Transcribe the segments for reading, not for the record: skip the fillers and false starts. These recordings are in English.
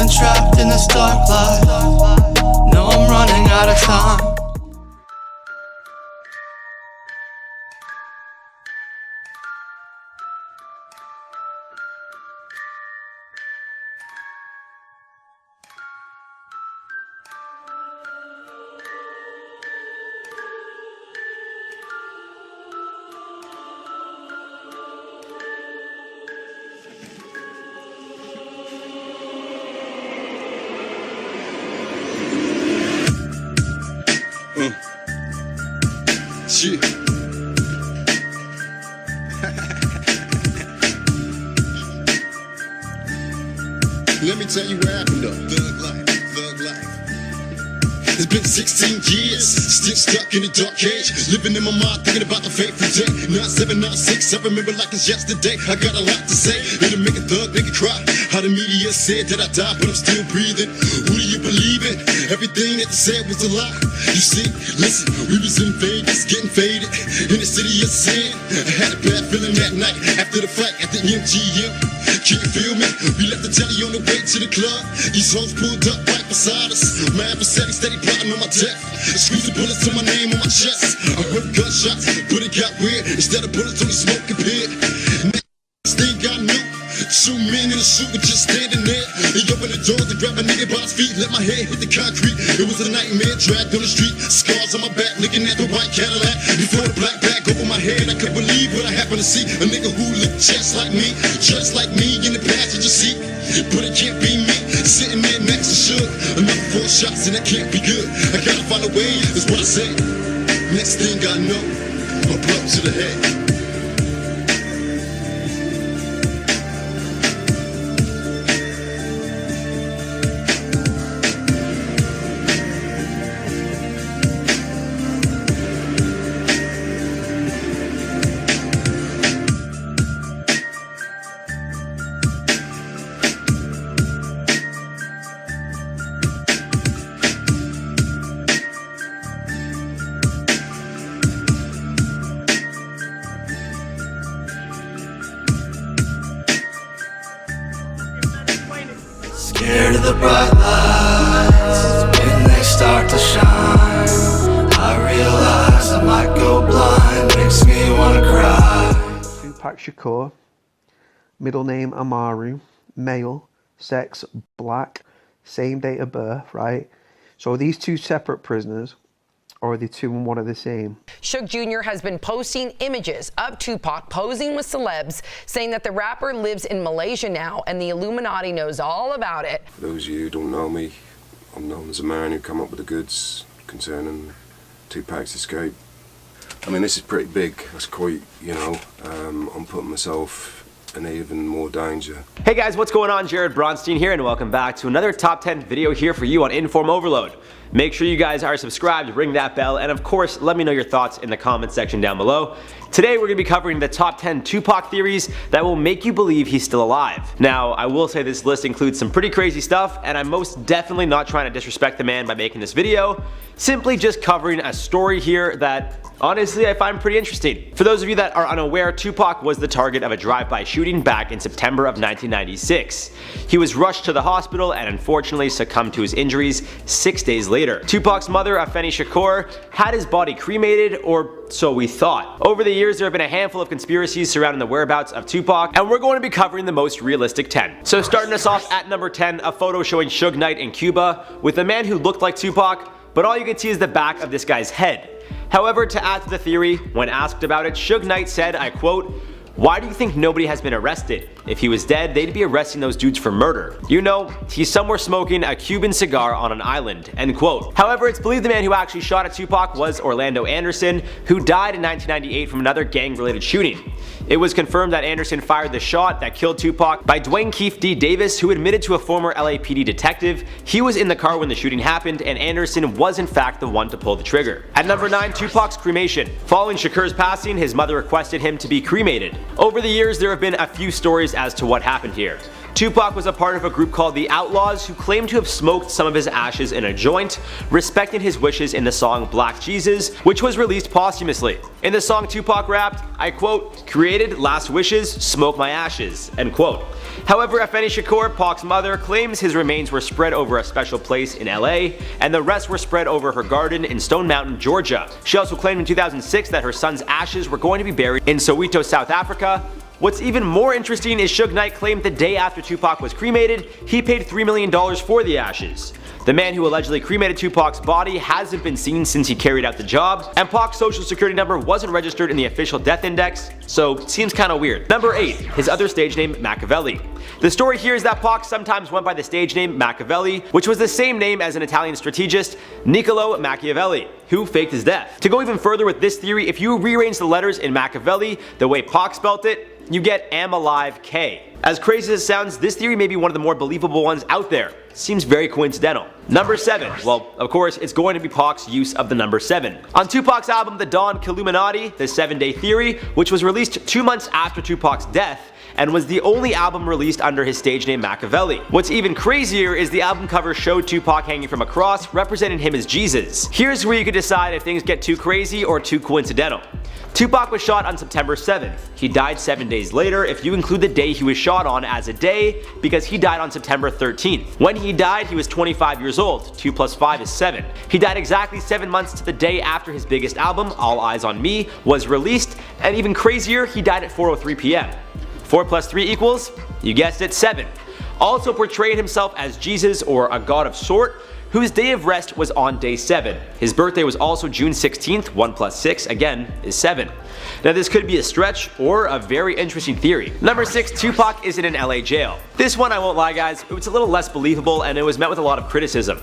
been trapped in this dark life. No, I'm running out of time. Shit. Let me tell you what happened though. Thug life, thug life. It's been 16 years, still stuck in a dark age. Living in my mind, thinking about the fateful day. 9796, I remember like it's yesterday. I got a lot to say, it'll make a thug, make it cry. How the media said that I died, but I'm still breathing. Who do you believe in? Everything that they said was a lie. You see, listen, we was in Vegas, getting faded in the city of sin. I had a bad feeling that night, after the fight at the MGM. Can you feel me? We left the telly on the way to the club. These hoes pulled up right beside us. My adversary steady plotting on my death. Squeezing bullets to my name on my chest. I heard gunshots, but it got weird. Instead of bullets, only smoke appeared. Next thing I knew, 2 men in a suit were just standing there. They opened the doors and grabbed a nigga by his feet. Let my head hit the concrete. It was a nightmare, dragged on the street. Scars on my back, looking at the white Cadillac. Before the black bag over my head, I couldn't believe what I happened to see. A nigga who looked just like me in the passenger seat. But it can't be me, sitting there next to Suge. Another 4 shots and that can't be good. I gotta find a way, that's what I say. Next thing I know, a blow to the head. Scared of the bright lights, when they start to shine, I realize I might go blind, makes me wanna cry. Tupac Shakur, middle name Amaru, male, sex black, same date of birth, right? So are these 2 separate prisoners, or are the 2 and 1 are the same? Suge Jr. has been posting images of Tupac posing with celebs, saying that the rapper lives in Malaysia now and the Illuminati knows all about it. For those of you who don't know me, I'm known as a man who come up with the goods concerning Tupac's escape. I mean, this is pretty big. That's quite, you know, I'm putting myself in even more danger. Hey guys, what's going on? Jared Bronstein here, and welcome back to another Top 10 video here for you on Inform Overload. Make sure you guys are subscribed, ring that bell, and of course, let me know your thoughts in the comment section down below. Today, we're going to be covering the top 10 Tupac theories that will make you believe he's still alive. Now, I will say this list includes some pretty crazy stuff, and I'm most definitely not trying to disrespect the man by making this video. Simply just covering a story here that honestly I find pretty interesting. For those of you that are unaware, Tupac was the target of a drive-by shooting back in September of 1996. He was rushed to the hospital and unfortunately succumbed to his injuries 6 days later. Tupac's mother, Afeni Shakur, had his body cremated, or so we thought. Over the years, there have been a handful of conspiracies surrounding the whereabouts of Tupac, and we're going to be covering the most realistic 10. So starting us off at number 10, a photo showing Suge Knight in Cuba with a man who looked like Tupac, but all you can see is the back of this guy's head. However, to add to the theory, when asked about it, Suge Knight said, I quote, "Why do you think nobody has been arrested? If he was dead, they'd be arresting those dudes for murder. You know, he's somewhere smoking a Cuban cigar on an island," end quote. However, it's believed the man who actually shot at Tupac was Orlando Anderson, who died in 1998 from another gang-related shooting. It was confirmed that Anderson fired the shot that killed Tupac by Dwayne Keefe D. Davis, who admitted to a former LAPD detective he was in the car when the shooting happened, and Anderson was in fact the one to pull the trigger. At number 9, Tupac's cremation. Following Shakur's passing, his mother requested him to be cremated. Over the years, there have been a few stories as to what happened here. Tupac was a part of a group called the Outlaws, who claimed to have smoked some of his ashes in a joint, respecting his wishes in the song Black Jesus, which was released posthumously. In the song, Tupac rapped, I quote, "Created last wishes, smoke my ashes," end quote. However, Afeni Shakur, Pac's mother, claims his remains were spread over a special place in LA, and the rest were spread over her garden in Stone Mountain, Georgia. She also claimed in 2006 that her son's ashes were going to be buried in Soweto, South Africa. What's even more interesting is Suge Knight claimed the day after Tupac was cremated, he paid $3 million for the ashes. The man who allegedly cremated Tupac's body hasn't been seen since he carried out the job, and Pac's social security number wasn't registered in the official death index, so seems kinda weird. Number 8. His other stage name, Machiavelli. The story here is that Pac sometimes went by the stage name Machiavelli, which was the same name as an Italian strategist, Niccolo Machiavelli, who faked his death. To go even further with this theory, if you rearrange the letters in Machiavelli the way Pac spelt it, you get Am Alive K. As crazy as it sounds, this theory may be one of the more believable ones out there. Seems very coincidental. Number 7. Well, of course, it's going to be Pac's use of the number 7. On Tupac's album The Dawn Killuminati, The 7-Day Theory, which was released 2 months after Tupac's death, and was the only album released under his stage name Machiavelli. What's even crazier is the album cover showed Tupac hanging from a cross, representing him as Jesus. Here's where you can decide if things get too crazy or too coincidental. Tupac was shot on September 7th. He died 7 days later if you include the day he was shot on as a day, because he died on September 13th. When he died, he was 25 years old. 2 plus 5 is 7. He died exactly 7 months to the day after his biggest album, All Eyes on Me, was released, and even crazier, he died at 4:03 p.m. 4 plus 3 equals, you guessed it, 7. Also portraying himself as Jesus or a god of sort, whose day of rest was on day 7. His birthday was also June 16th, 1 plus 6, again, is 7. Now this could be a stretch or a very interesting theory. Number 6, Tupac is in an LA jail. This one, I won't lie guys, it was a little less believable and it was met with a lot of criticism.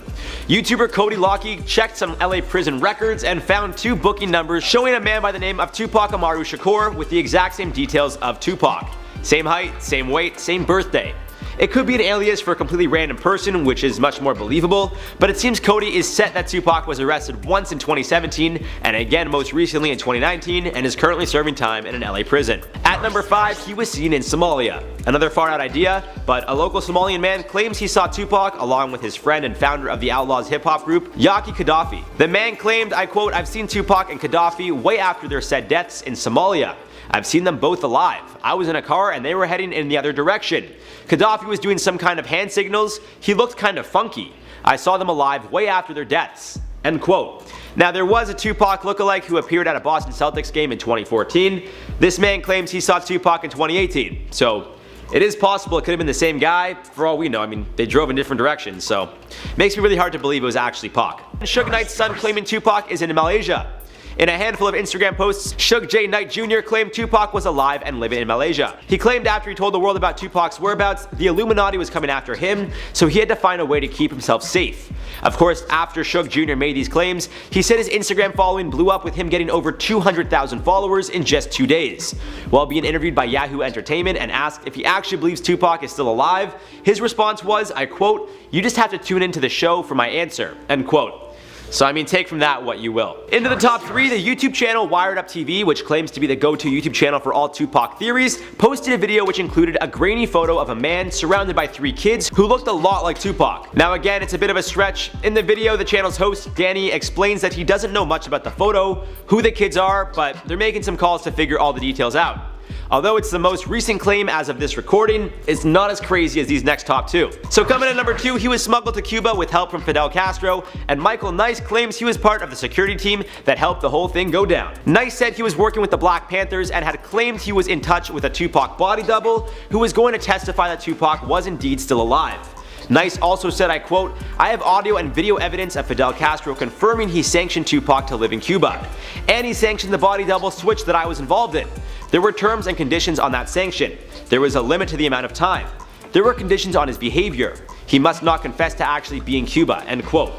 YouTuber Cody Lockey checked some LA prison records and found 2 booking numbers showing a man by the name of Tupac Amaru Shakur with the exact same details of Tupac. Same height, same weight, same birthday. It could be an alias for a completely random person, which is much more believable, but it seems Cody is set that Tupac was arrested once in 2017 and again most recently in 2019 and is currently serving time in an LA prison. At number 5, he was seen in Somalia. Another far out idea, but a local Somalian man claims he saw Tupac along with his friend and founder of the Outlaws hip hop group, Yaki Gaddafi. The man claimed, I quote, "I've seen Tupac and Gaddafi way after their said deaths in Somalia. I've seen them both alive. I was in a car and they were heading in the other direction. Gaddafi was doing some kind of hand signals. He looked kind of funky. I saw them alive way after their deaths." End quote. Now there was a Tupac lookalike who appeared at a Boston Celtics game in 2014. This man claims he saw Tupac in 2018. So it is possible it could have been the same guy. For all we know, I mean, they drove in different directions, so makes me really hard to believe it was actually Pac. Suge Knight's son claiming Tupac is in Malaysia. In a handful of Instagram posts, Suge J. Knight Jr. claimed Tupac was alive and living in Malaysia. He claimed after he told the world about Tupac's whereabouts, the Illuminati was coming after him, so he had to find a way to keep himself safe. Of course, after Suge Jr. made these claims, he said his Instagram following blew up with him getting over 200,000 followers in just 2 days. While being interviewed by Yahoo Entertainment and asked if he actually believes Tupac is still alive, his response was, I quote, "You just have to tune into the show for my answer," end quote. So I mean, take from that what you will. Into the top 3, the YouTube channel Wired Up TV, which claims to be the go-to YouTube channel for all Tupac theories, posted a video which included a grainy photo of a man surrounded by 3 kids who looked a lot like Tupac. Now again, it's a bit of a stretch. In the video, the channel's host, Danny, explains that he doesn't know much about the photo, who the kids are, but they're making some calls to figure all the details out. Although it's the most recent claim as of this recording, it's not as crazy as these next top 2. So coming in at number 2, he was smuggled to Cuba with help from Fidel Castro, and Michael Nice claims he was part of the security team that helped the whole thing go down. Nice said he was working with the Black Panthers and had claimed he was in touch with a Tupac body double who was going to testify that Tupac was indeed still alive. Nice also said, I quote, "I have audio and video evidence of Fidel Castro confirming he sanctioned Tupac to live in Cuba. And he sanctioned the body double switch that I was involved in. There were terms and conditions on that sanction. There was a limit to the amount of time. There were conditions on his behavior. He must not confess to actually being Cuba," end quote.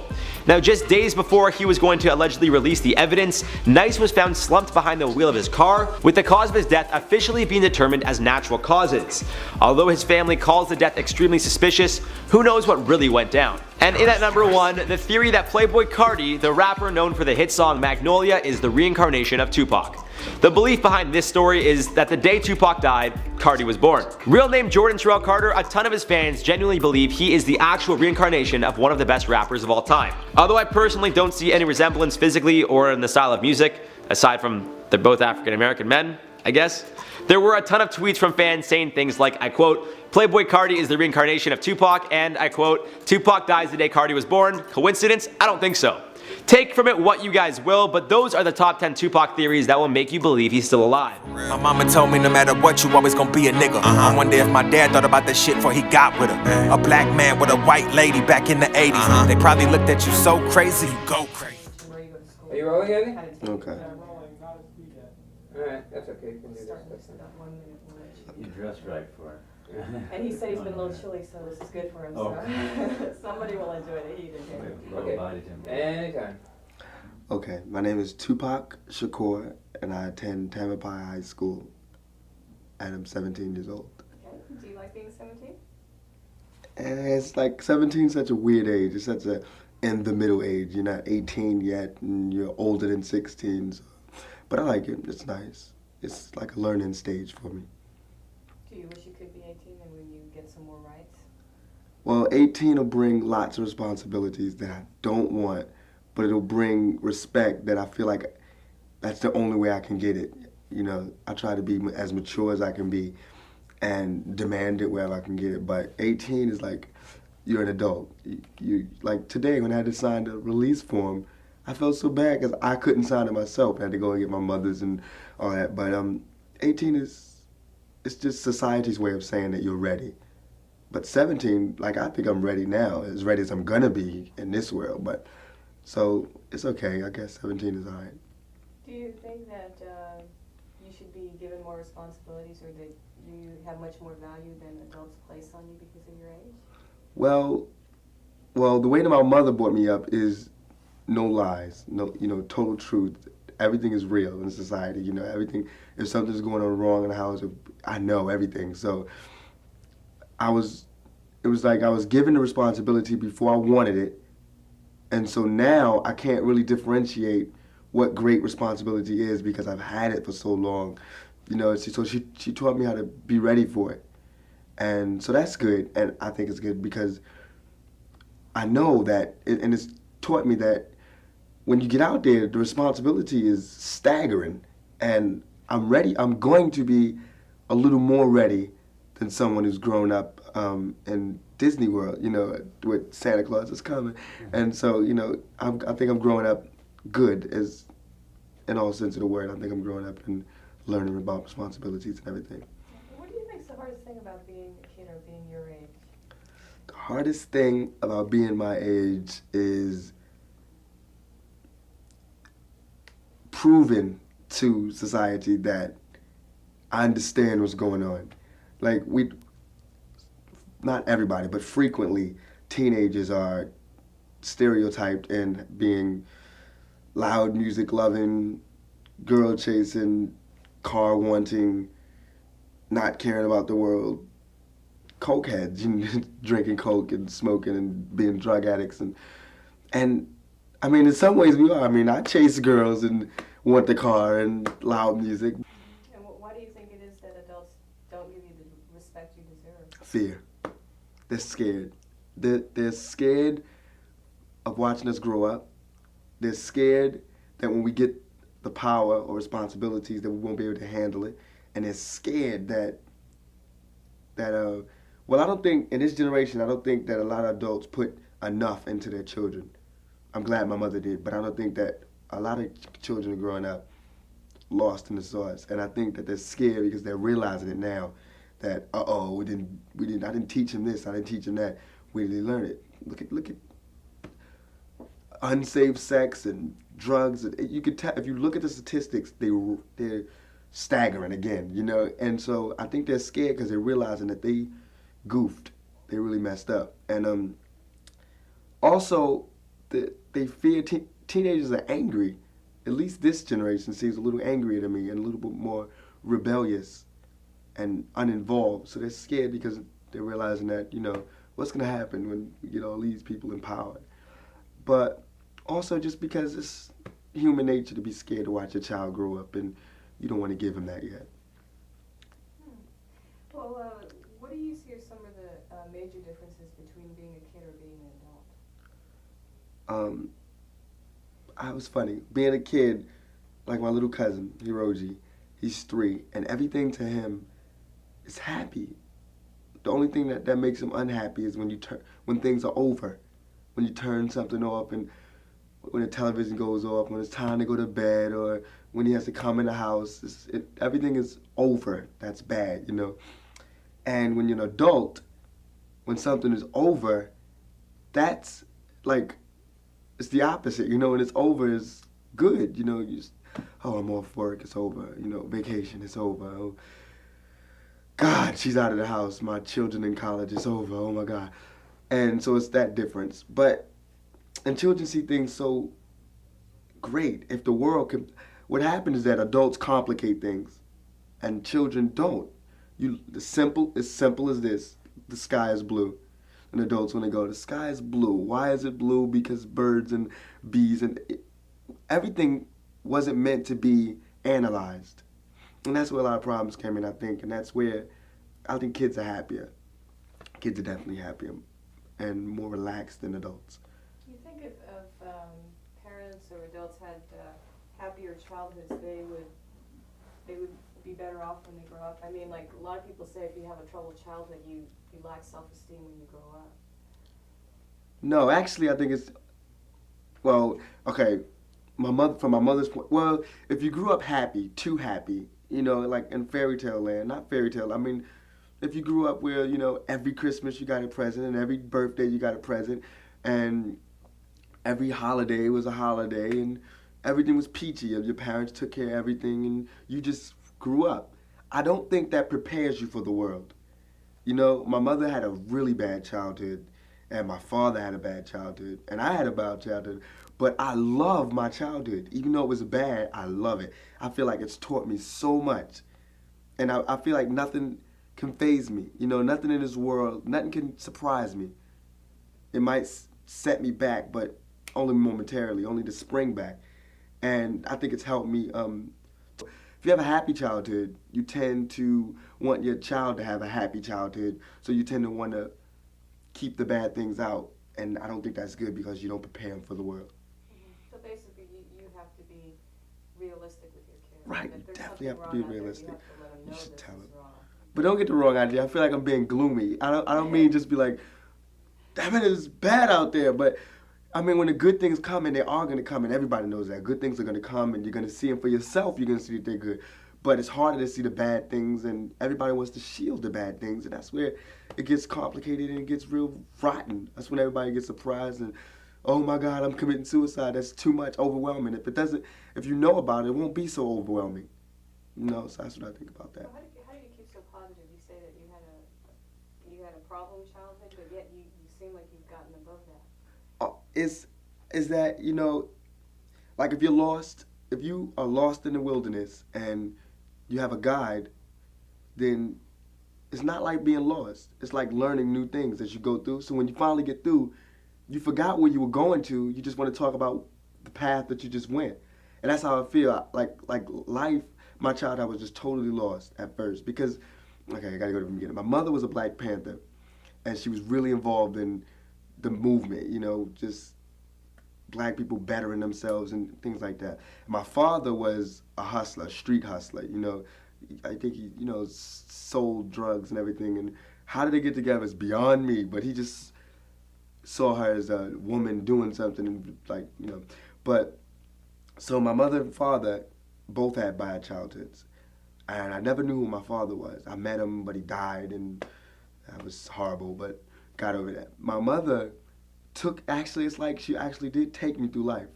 Now just days before he was going to allegedly release the evidence, Nice was found slumped behind the wheel of his car, with the cause of his death officially being determined as natural causes. Although his family calls the death extremely suspicious, who knows what really went down. And in at number 1, the theory that Playboi Carti, the rapper known for the hit song Magnolia, is the reincarnation of Tupac. The belief behind this story is that the day Tupac died, Carti was born. Real name Jordan Terrell Carter, a ton of his fans genuinely believe he is the actual reincarnation of one of the best rappers of all time. Although I personally don't see any resemblance physically or in the style of music, aside from they're both African American men, I guess. There were a ton of tweets from fans saying things like, I quote, "Playboy Cardi is the reincarnation of Tupac," and I quote, "Tupac dies the day Cardi was born. Coincidence? I don't think so." Take from it what you guys will, but those are the top 10 Tupac theories that will make you believe he's still alive. My mama told me no matter what, you always gonna be a nigga. I wonder if my dad thought about that shit before he got with her. A black man with a white lady back in the 80s. They probably looked at you so crazy, you go crazy. Are you rolling, Andy? Okay. Alright, that's okay. You can do this. You dressed right for it. And he said he's been a little chilly, so this is good for him. So somebody will enjoy the heat in here. Okay. Anytime. Okay, my name is Tupac Shakur, and I attend Tamalpais High School, and I'm 17 years old. Okay. Do you like being 17? And it's like 17 is such a weird age. It's such a in the middle age. You're not 18 yet, and you're older than 16. So. But I like it. It's nice. It's like a learning stage for me. Do you wish you could be 18 and when you get some more rights? Well, 18 will bring lots of responsibilities that I don't want, but it'll bring respect that I feel like that's the only way I can get it. You know, I try to be as mature as I can be and demand it wherever I can get it. But 18 is like, you're an adult. You like today when I had to sign the release form, I felt so bad because I couldn't sign it myself. I had to go and get my mother's and all that. But 18 is, it's just society's way of saying that you're ready. But 17, like I think I'm ready now, as ready as I'm gonna be in this world. But so it's okay. I guess 17 is all right. Do you think that you should be given more responsibilities, or that you have much more value than adults place on you because of your age? Well, the way that my mother brought me up is no lies, no, total truth. Everything is real in society, everything. If something's going on wrong in the house, I know everything. So it was like I was given the responsibility before I wanted it. And so now I can't really differentiate what great responsibility is because I've had it for so long. So she taught me how to be ready for it. And so that's good, and I think it's good because I know that, and it's taught me that when you get out there, the responsibility is staggering, and I'm ready. I'm going to be a little more ready than someone who's grown up in Disney World, with Santa Claus is coming. And so, I think I'm growing up good, as in all sense of the word. I think I'm growing up and learning about responsibilities and everything. What do you think is the hardest thing about being a kid or being your age? The hardest thing about being my age is proving to society that I understand what's going on. Like not everybody, but frequently teenagers are stereotyped in being loud music loving, girl chasing, car wanting, not caring about the world, cokeheads, drinking coke and smoking and being drug addicts. And I mean, in some ways we are. I mean, I chase girls and want the car and loud music. And why do you think it is that adults don't give you the respect you deserve? Fear. They're scared. They're scared of watching us grow up. They're scared that when we get the power or responsibilities that we won't be able to handle it. And they're scared that well, I don't think, in this generation, I don't think that a lot of adults put enough into their children. I'm glad my mother did, but I don't think that a lot of children are growing up lost in the sauce. And I think that they're scared because they're realizing it now that, I didn't teach him this, I didn't teach him that. Where did they learn it? Look at unsafe sex and drugs. You could tell, if you look at the statistics, they're staggering again, And so I think they're scared because they're realizing that they goofed. They really messed up. And also, they fear teenagers are angry. At least this generation seems a little angrier to me and a little bit more rebellious and uninvolved. So they're scared because they're realizing that, what's going to happen when we get all these people empowered. But also just because it's human nature to be scared to watch a child grow up, and you don't want to give them that yet. Well, what do you see are some of the major differences between being a kid or being an adult? I was funny. Being a kid, like my little cousin, Hiroji, He's 3, and everything to him is happy. The only thing that makes him unhappy is when things are over, when you turn something off, and when the television goes off, when it's time to go to bed, or when he has to come in the house. Everything is over. That's bad, you know. And when you're an adult, when something is over, that's like, it's the opposite, you know. When it's over, it's good, you know. You just, oh, I'm off work, it's over, you know. Vacation, it's over. Oh, God, she's out of the house. My children in college, it's over. Oh my God. And so it's that difference. And children see things so great. If the world can, what happens is that adults complicate things, and children don't. It's simple as this: the sky is blue. And adults, when they go, the sky is blue. Why is it blue? Because birds and bees and everything wasn't meant to be analyzed. And that's where a lot of problems came in, I think. And that's where I think kids are happier. Kids are definitely happier and more relaxed than adults. Do you think if parents or adults had happier childhoods, they would be better off when they grow up? I mean, like, a lot of people say if you have a troubled childhood, you lack self-esteem when you grow up. No, actually, I think it's, well, okay, from my mother's point, well, if you grew up happy, too happy, you know, like in fairy tale land, not fairy tale, I mean, if you grew up where, you know, every Christmas you got a present, and every birthday you got a present, and every holiday was a holiday, and everything was peachy, your parents took care of everything, and you just grew up. I don't think that prepares you for the world. You know, my mother had a really bad childhood, and my father had a bad childhood, and I had a bad childhood, but I love my childhood. Even though it was bad, I love it. I feel like it's taught me so much, and I feel like nothing can faze me. You know, nothing in this world, nothing can surprise me. It might set me back, but only momentarily, only to spring back. And I think it's helped me. If you have a happy childhood, you tend to want your child to have a happy childhood, so you tend to want to keep the bad things out, and I don't think that's good because you don't prepare them for the world. So basically, you have to be realistic with your kids. Right, you definitely have to be realistic. You should tell them. Wrong. But don't get the wrong idea. I feel like I'm being gloomy. I don't mean just be like, damn it, it's bad out there. But I mean, when the good things come, and they are going to come, and everybody knows that. Good things are going to come, and you're going to see them for yourself. You're going to see that they're good. But it's harder to see the bad things, and everybody wants to shield the bad things, and that's where it gets complicated and it gets real rotten. That's when everybody gets surprised and, oh my God, I'm committing suicide. That's too much, overwhelming. If you know about it, it won't be so overwhelming. You know, so that's what I think about that. So how do you keep so positive? You say that you had a problem childhood, but yet you seem like you've gotten above that. Is that, you know, like if you are lost in the wilderness and you have a guide, then it's not like being lost. It's like learning new things as you go through. So when you finally get through, you forgot where you were going to. You just want to talk about the path that you just went. And that's how I feel. Like life, my childhood was just totally lost at first because, okay, I got to go to the beginning. My mother was a Black Panther, and she was really involved in the movement, you know, just Black people bettering themselves and things like that. My father was a hustler, a street hustler, you know. I think he, you know, sold drugs and everything. And how did they get together is beyond me. But he just saw her as a woman doing something, and like, you know. But so my mother and father both had bad childhoods, and I never knew who my father was. I met him, but he died, and that was horrible. But got over that. My mother it's like she actually did take me through life.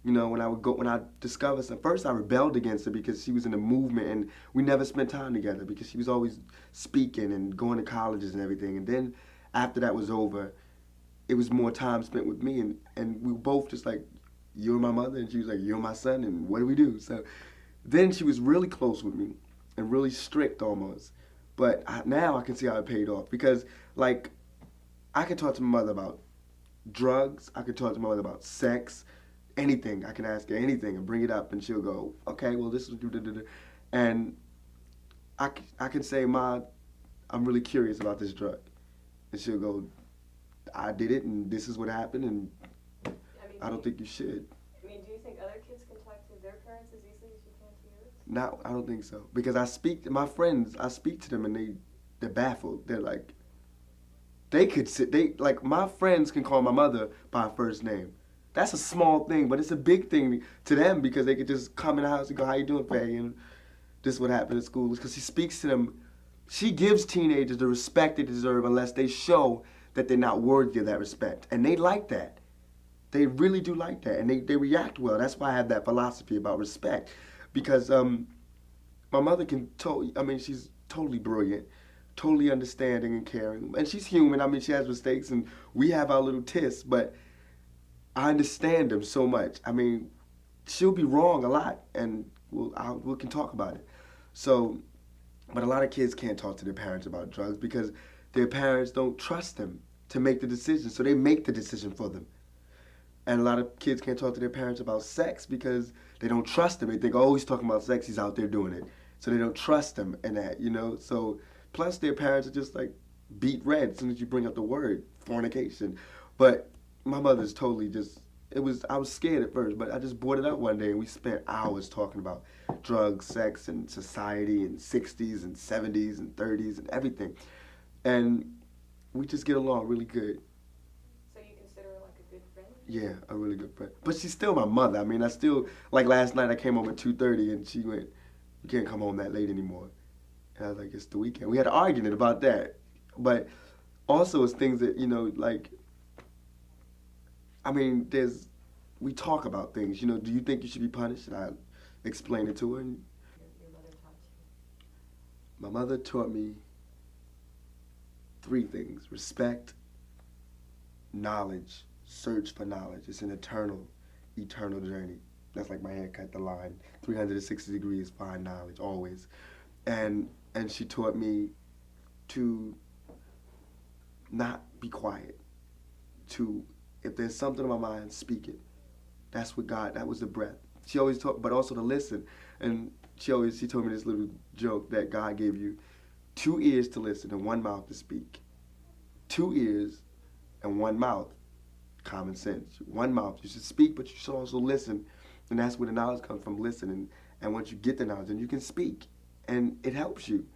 You know, when I discovered something, first I rebelled against her because she was in the movement and we never spent time together because she was always speaking and going to colleges and everything. And then after that was over, it was more time spent with me, and we were both just like, you're my mother, and she was like, you're my son, and what do we do? So then she was really close with me and really strict almost. But now I can see how it paid off because, like, I could talk to my mother about drugs, I could talk to my mother about sex, anything. I can ask her anything and bring it up, and she'll go, okay, well, this is, and I can say, Ma, I'm really curious about this drug. And she'll go, I did it, and this is what happened, and I don't think you should. I mean, do you think other kids can talk to their parents as easily as you can to yours? Not, I don't think so. Because I speak to my friends, I speak to them and they're baffled. They're like, like my friends can call my mother by her first name. That's a small thing, but it's a big thing to them because they could just come in the house and go, how you doing, Faye? And this is what happened at school. Because she speaks to them. She gives teenagers the respect they deserve unless they show that they're not worthy of that respect. And they like that. They really do like that. And they react well. That's why I have that philosophy about respect. Because my mother she's totally brilliant, totally understanding and caring. And she's human. I mean, she has mistakes and we have our little tiffs, but I understand them so much. I mean, she'll be wrong a lot and we can talk about it. So, but a lot of kids can't talk to their parents about drugs because their parents don't trust them to make the decision, so they make the decision for them. And a lot of kids can't talk to their parents about sex because they don't trust them. They think, oh, he's talking about sex, he's out there doing it. So they don't trust them in that, you know? So, plus their parents are just like beat red as soon as you bring up the word fornication. But my mother's totally just, I was scared at first, but I just brought it up one day and we spent hours talking about drugs, sex, and society, and 60s and 70s and 30s and everything. And we just get along really good. So you consider her like a good friend? Yeah, a really good friend. But she's still my mother. I mean, I still, like last night I came home at 2:30 and she went, you can't come home that late anymore. And I was like, it's the weekend. We had an argument about that. But also it's things that, you know, like, I mean, we talk about things. You know, do you think you should be punished? And I explain it to her. And Your mother taught you? my mother taught me 3 things: respect, knowledge, search for knowledge. It's an eternal journey. That's like my haircut, the line. 360 degrees, find knowledge, always. And she taught me to not be quiet. If there's something in my mind, speak it. That was the breath. She always taught, but also to listen. And she told me this little joke that God gave you 2 ears to listen and 1 mouth to speak. 2 ears and 1 mouth, common sense. 1 mouth, you should speak, but you should also listen. And that's where the knowledge comes from, listening. And once you get the knowledge, then you can speak. And it helps you.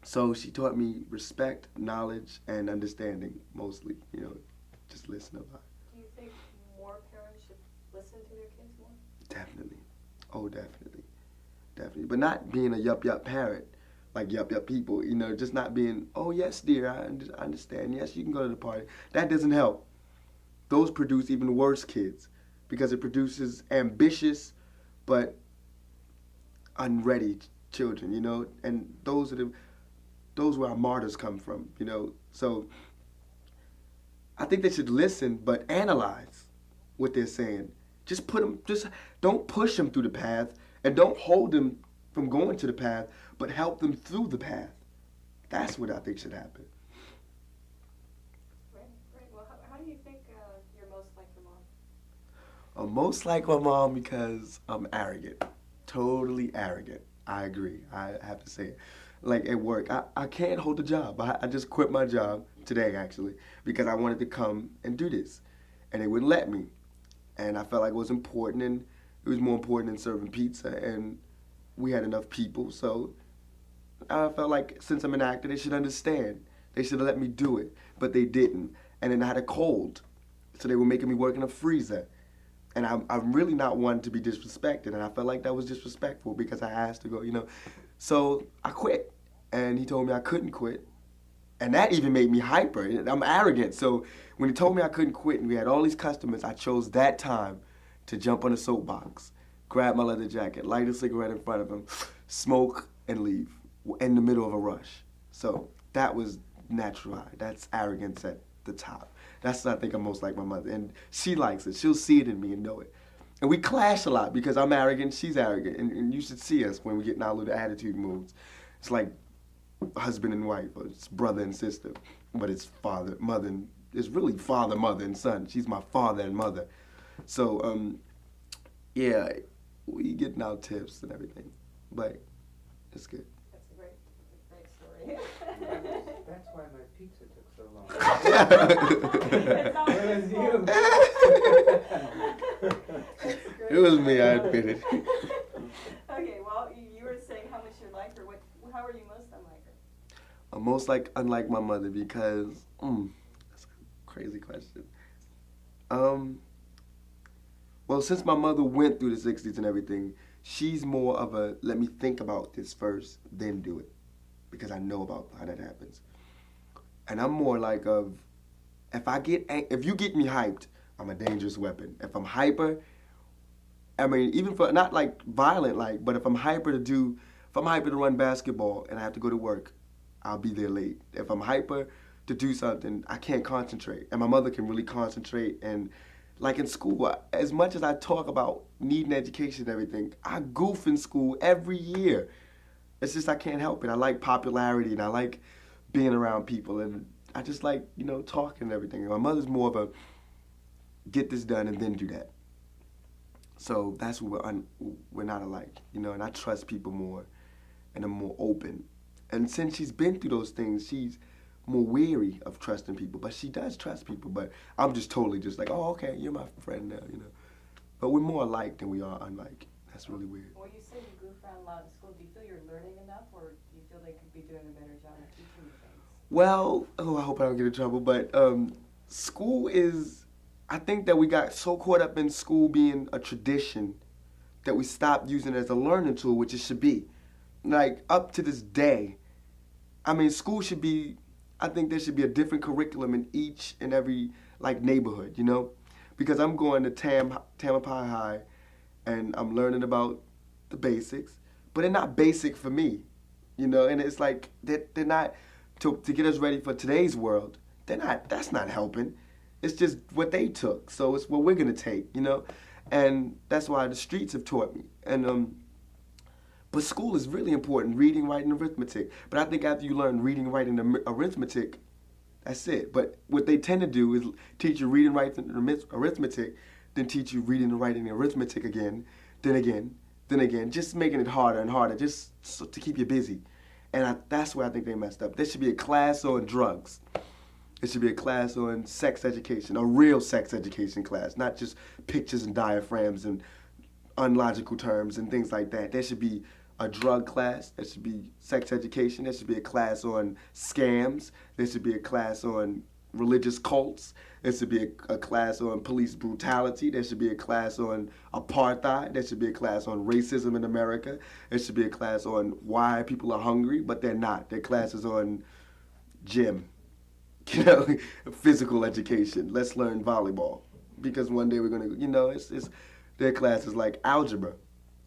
So she taught me respect, knowledge, and understanding, mostly. You know, just listen a lot. Do you think more parents should listen to their kids more? Definitely. Oh, definitely. Definitely. But not being a yup parent, like yup people, you know, just not being, oh, yes, dear, I understand. Yes, you can go to the party. That doesn't help. Those produce even worse kids because it produces ambitious but unready children, you know, and those where our martyrs come from, you know. So I think they should listen but analyze what they're saying. Just don't push them through the path and don't hold them from going to the path, but help them through the path. That's what I think should happen. Right. Well, how do you think you're most like your mom? I'm most like my mom because I'm arrogant. Totally arrogant. I agree. I have to say it. Like at work, I can't hold a job. I just quit my job today, actually, because I wanted to come and do this. And they wouldn't let me. And I felt like it was important, and it was more important than serving pizza. And we had enough people, so I felt like since I'm an actor, they should understand. They should have let me do it, but they didn't. And then I had a cold, so they were making me work in a freezer. And I'm really not one to be disrespected, and I felt like that was disrespectful because I asked to go, you know. So I quit, and he told me I couldn't quit. And that even made me hyper. I'm arrogant, so when he told me I couldn't quit and we had all these customers, I chose that time to jump on a soapbox, grab my leather jacket, light a cigarette in front of him, smoke, and leave in the middle of a rush. So that was natural. That's arrogance at the top. That's what I think I'm most like my mother. And she likes it. She'll see it in me and know it. And we clash a lot because I'm arrogant, she's arrogant. And you should see us when we get in our little attitude moods. It's like husband and wife, or it's brother and sister. But it's father, mother, and it's really father, mother, and son. She's my father and mother. So, yeah, we getting our tips and everything. But it's good. That's a great story. That's why my pizza took so long. It was you. It was me, I admit it. Okay, well, Most like unlike my mother because that's a crazy question. Well, since my mother went through the 60s and everything, she's more of a let me think about this first, then do it, because I know about how that happens. And I'm more like of if you get me hyped, I'm a dangerous weapon. If I'm hyper, I mean, even for not like violent, like, but if I'm hyper to run basketball and I have to go to work, I'll be there late. If I'm hyper to do something, I can't concentrate. And my mother can really concentrate. And like in school, as much as I talk about needing education and everything, I goof in school every year. It's just I can't help it. I like popularity and I like being around people. And I just like, talking and everything. And my mother's more of a get this done and then do that. So that's what we're not alike, and I trust people more and I'm more open. And since she's been through those things, she's more weary of trusting people, but she does trust people. But I'm just totally just like, oh, okay, you're my friend now, But we're more alike than we are unlike. That's really weird. Well, you say you goof around a lot in school. Do you feel you're learning enough, or do you feel they could be doing a better job of teaching you things? Well, I hope I don't get in trouble, but school is, I think that we got so caught up in school being a tradition that we stopped using it as a learning tool, which it should be. Like, up to this day, I mean, school should be, I think there should be a different curriculum in each and every, neighborhood, Because I'm going to Tamalpais High, and I'm learning about the basics, but they're not basic for me, And it's like, they're not, to get us ready for today's world, that's not helping. It's just what they took, so it's what we're gonna take, And that's why the streets have taught me. And but school is really important, reading, writing, arithmetic. But I think after you learn reading, writing, and arithmetic, that's it. But what they tend to do is teach you reading, writing, and arithmetic, then teach you reading and writing and arithmetic again, then again, just making it harder and harder, just to keep you busy. And that's where I think they messed up. There should be a class on drugs. It should be a class on sex education, a real sex education class, not just pictures and diaphragms and unlogical terms and things like that. There should be a drug class. There should be sex education. There should be a class on scams. There should be a class on religious cults. There should be a class on police brutality. There should be a class on apartheid. There should be a class on racism in America. There should be a class on why people are hungry, but they're not. There are classes on gym. Physical education. Let's learn volleyball. Because one day we're going to, there are classes like algebra,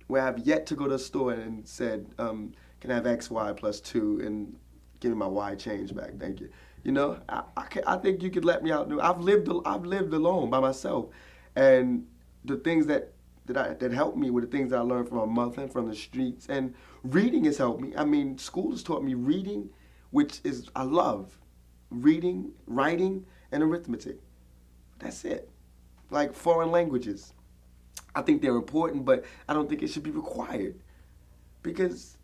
where I've yet to go to a store and said, can I have X, Y plus 2 and give me my Y change back, thank you. I think you could let me out. I've lived alone by myself. And the things that helped me were the things that I learned from my mother and from the streets. And reading has helped me. I mean, school has taught me reading, which is, I love. Reading, writing, and arithmetic. That's it. Like foreign languages. I think they're important, but I don't think it should be required. Because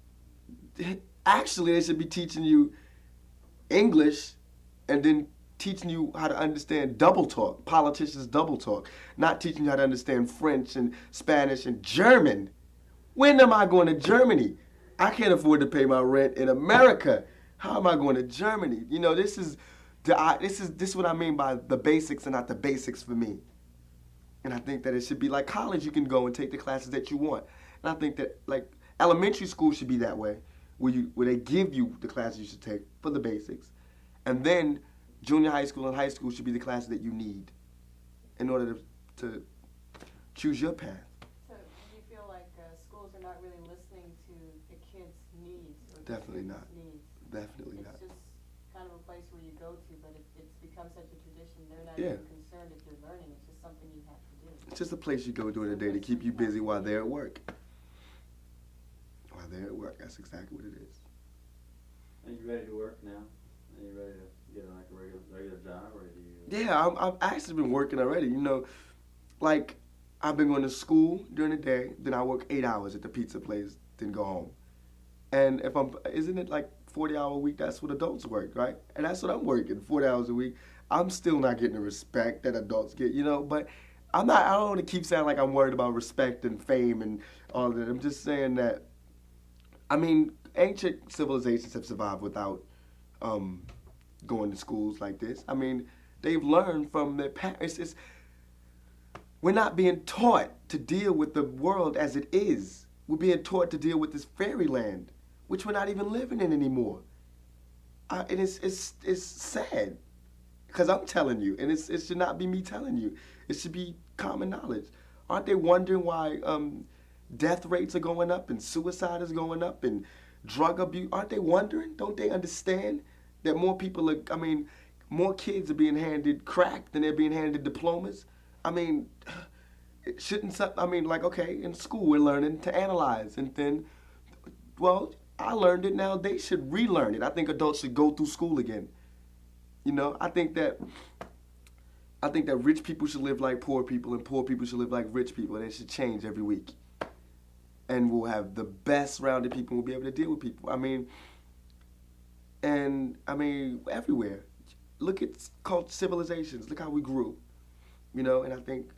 actually they should be teaching you English and then teaching you how to understand double talk, politicians double talk, not teaching you how to understand French and Spanish and German. When am I going to Germany? I can't afford to pay my rent in America. How am I going to Germany? This is what I mean by the basics and not the basics for me. And I think that it should be like college. You can go and take the classes that you want. And I think that elementary school should be that way, where they give you the classes you should take for the basics, and then junior high school and high school should be the classes that you need in order to choose your path. So do you feel like schools are not really listening to the kids' needs? Definitely not. Definitely not. It's just kind of a place where you go to, but it's become such a tradition. They're not even concerned if you're learning. It's just something you have to do. It's just a place you go during the day to keep you busy while they're at work. While they're at work, that's exactly what it is. Are you ready to work now? Are you ready to get a regular job, or do you? Yeah, I've actually been working already. I've been going to school during the day, then I work 8 hours at the pizza place, then go home. And isn't it like 40-hour week? That's what adults work, right? And that's what I'm working, 40 hours a week. I'm still not getting the respect that adults get, but I don't want to keep sounding like I'm worried about respect and fame and all of that. I'm just saying that, ancient civilizations have survived without going to schools like this. I mean, they've learned from their parents. We're not being taught to deal with the world as it is. We're being taught to deal with this fairyland, which we're not even living in anymore. And it's sad, because I'm telling you, and it should not be me telling you. It should be common knowledge. Aren't they wondering why death rates are going up and suicide is going up and drug abuse? Aren't they wondering? Don't they understand that more people are, I mean, more kids are being handed crack than they're being handed diplomas? I mean, it shouldn't, I mean, like, okay, in school we're learning to analyze, and then, well, I learned it, now they should relearn it. I think adults should go through school again. You know, I think that rich people should live like poor people, and poor people should live like rich people, and it should change every week. And we'll have the best rounded people, we'll be able to deal with people. I mean, everywhere. Look at civilizations, look how we grew. You know, and I think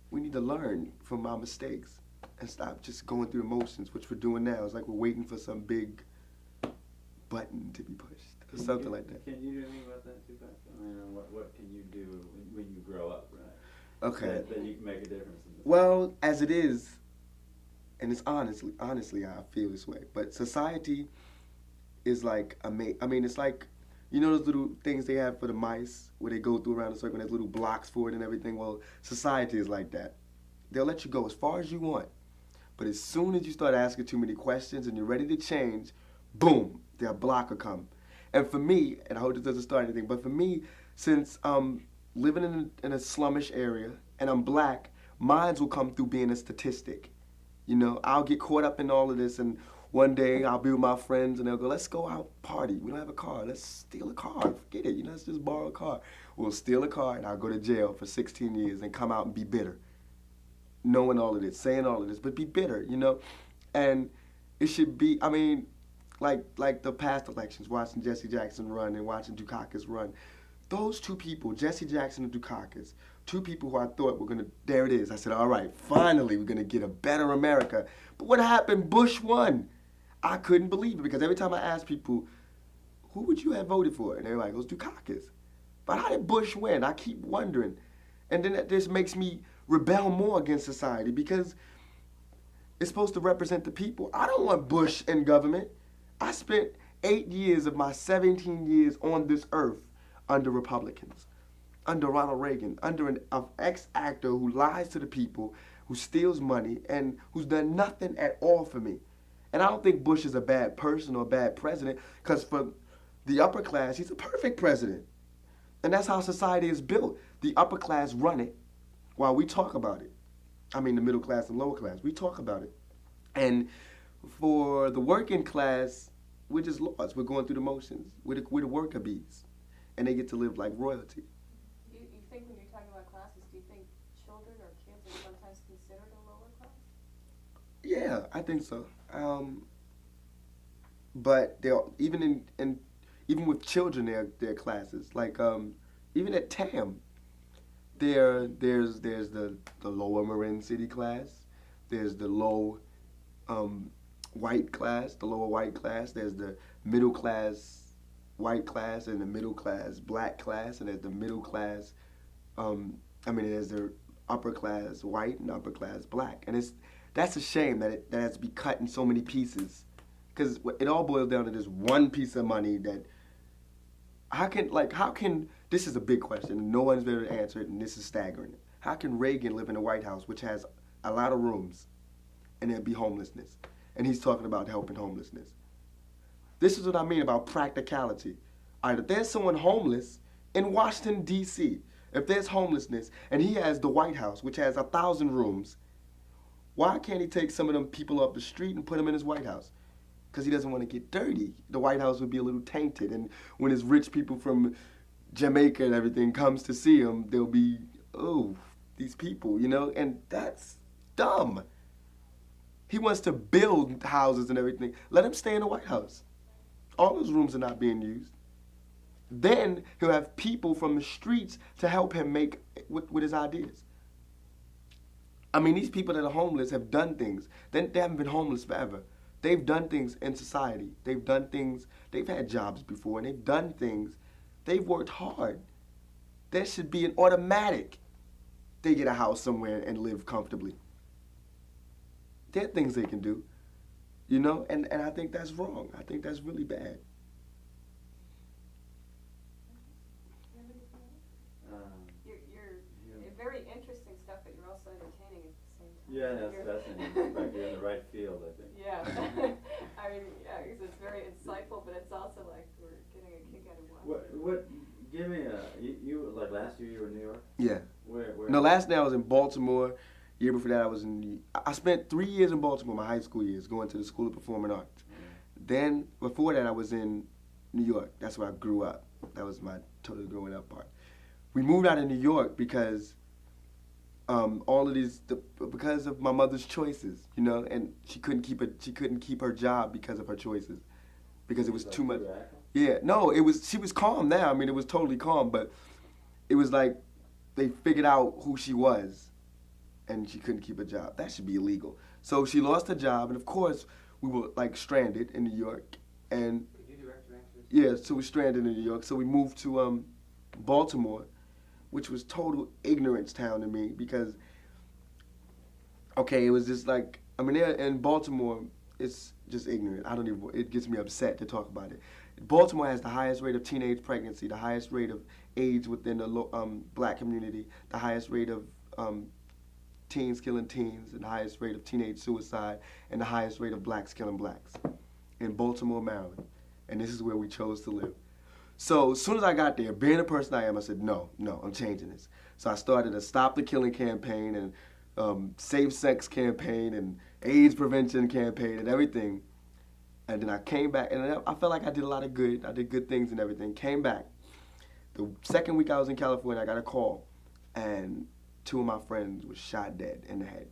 we need to learn from our mistakes and stop just going through emotions, which we're doing now. It's like we're waiting for some big button to be pushed or something like that. Can you do anything about that, Tupac? I mean, what can you do when you grow up, right? Okay. That you can make a difference in this. Well, as it is, and it's honestly, I feel this way, but society is like, I mean, it's like, you know those little things they have for the mice where they go through around a circle and there's little blocks for it and everything? Well, society is like that. They'll let you go as far as you want. But as soon as you start asking too many questions and you're ready to change, boom, their block will come. And for me, and I hope this doesn't start anything, but for me, since I'm living in a slummish area and I'm black, mines will come through being a statistic. You know, I'll get caught up in all of this, and one day I'll be with my friends and they'll go, let's go out party. We don't have a car. Let's steal a car. Forget it. You know, let's just borrow a car. We'll steal a car and I'll go to jail for 16 years and come out and be bitter. Knowing all of this, saying all of this, but be bitter, you know? And it should be, I mean, like the past elections, watching Jesse Jackson run and watching Dukakis run. Those two people, Jesse Jackson and Dukakis, two people who I thought were gonna, there it is. I said, all right, finally we're gonna get a better America. But what happened? Bush won. I couldn't believe it, because every time I asked people, who would you have voted for? And they're like, it was Dukakis. But how did Bush win? I keep wondering. And then that just makes me rebel more against society, because it's supposed to represent the people. I don't want Bush in government. I spent 8 years of my 17 years on this earth under Republicans, under Ronald Reagan, under an ex-actor who lies to the people, who steals money, and who's done nothing at all for me. And I don't think Bush is a bad person or a bad president, because for the upper class, he's a perfect president. And that's how society is built. The upper class run it while we talk about it. I mean, the middle class and lower class, we talk about it. And for the working class, we're just lost. We're going through the motions. We're the worker bees. And they get to live like royalty. You think when you're talking about classes, do you think children or kids are sometimes considered a lower class? Yeah, I think so. But they're even even with children, there are classes. Like even at TAM, there's the lower Marin City class. There's the low white class, the lower white class. There's the middle class white class and the middle class black class, and there's the middle class. There's the upper class white and upper class black, and that's a shame that it has to be cut in so many pieces, because it all boils down to this one piece of money. That how can this is a big question. No one's there to answer it, and this is staggering. How can Reagan live in a White House which has a lot of rooms, and there be homelessness? And he's talking about helping homelessness. This is what I mean about practicality. All right, if there's someone homeless in Washington, D.C., if there's homelessness, and he has the White House, which has 1,000 rooms, why can't he take some of them people off the street and put them in his White House? Because he doesn't want to get dirty. The White House would be a little tainted, and when his rich people from Jamaica and everything comes to see him, they'll be, oh, these people, you know? And that's dumb. He wants to build houses and everything. Let him stay in the White House. All those rooms are not being used. Then he'll have people from the streets to help him make with his ideas. I mean, these people that are homeless have done things. They haven't been homeless forever. they've done things in society. They've done things, they've had jobs before, and they've done things. They've worked hard. There should be an automatic. They get a house somewhere and live comfortably. There are things they can do, you know, and I think that's wrong. I think that's really bad. You're very interesting stuff, but you're also entertaining at the same time. Yeah, that's in fact, you're in the right field, I think. Yeah. I mean, yeah, because it's very insightful, but it's also like we're getting a kick out of What, give me you like last year you were in New York? Yeah. Where? No, last year I was in Baltimore. Year before that I was I spent 3 years in Baltimore, my high school years, going to the School of Performing Arts. Then, before that I was in New York. That's where I grew up. That was my total growing up part. We moved out of New York because because of my mother's choices, you know, and she couldn't keep her job because of her choices, because it was too much. Yeah, no, she was calm now. I mean, it was totally calm, but it was like they figured out who she was, and she couldn't keep a job. That should be illegal. So she lost her job, and of course we were like stranded in New York, and yeah, so we stranded in New York. So we moved to Baltimore, which was total ignorance town to me, because, okay, it was just like, I mean, in Baltimore, it's just ignorant. It gets me upset to talk about it. Baltimore has the highest rate of teenage pregnancy, the highest rate of AIDS within the black community, the highest rate of teens killing teens, and the highest rate of teenage suicide, and the highest rate of blacks killing blacks in Baltimore, Maryland. And this is where we chose to live. So as soon as I got there, being the person I am, I said, no, I'm changing this. So I started a Stop the Killing campaign, and safe sex campaign, and AIDS prevention campaign, and everything. And then I came back, and I felt like I did a lot of good. I did good things and everything. Came back. The second week I was in California, I got a call, and 2 of my friends were shot dead in the head.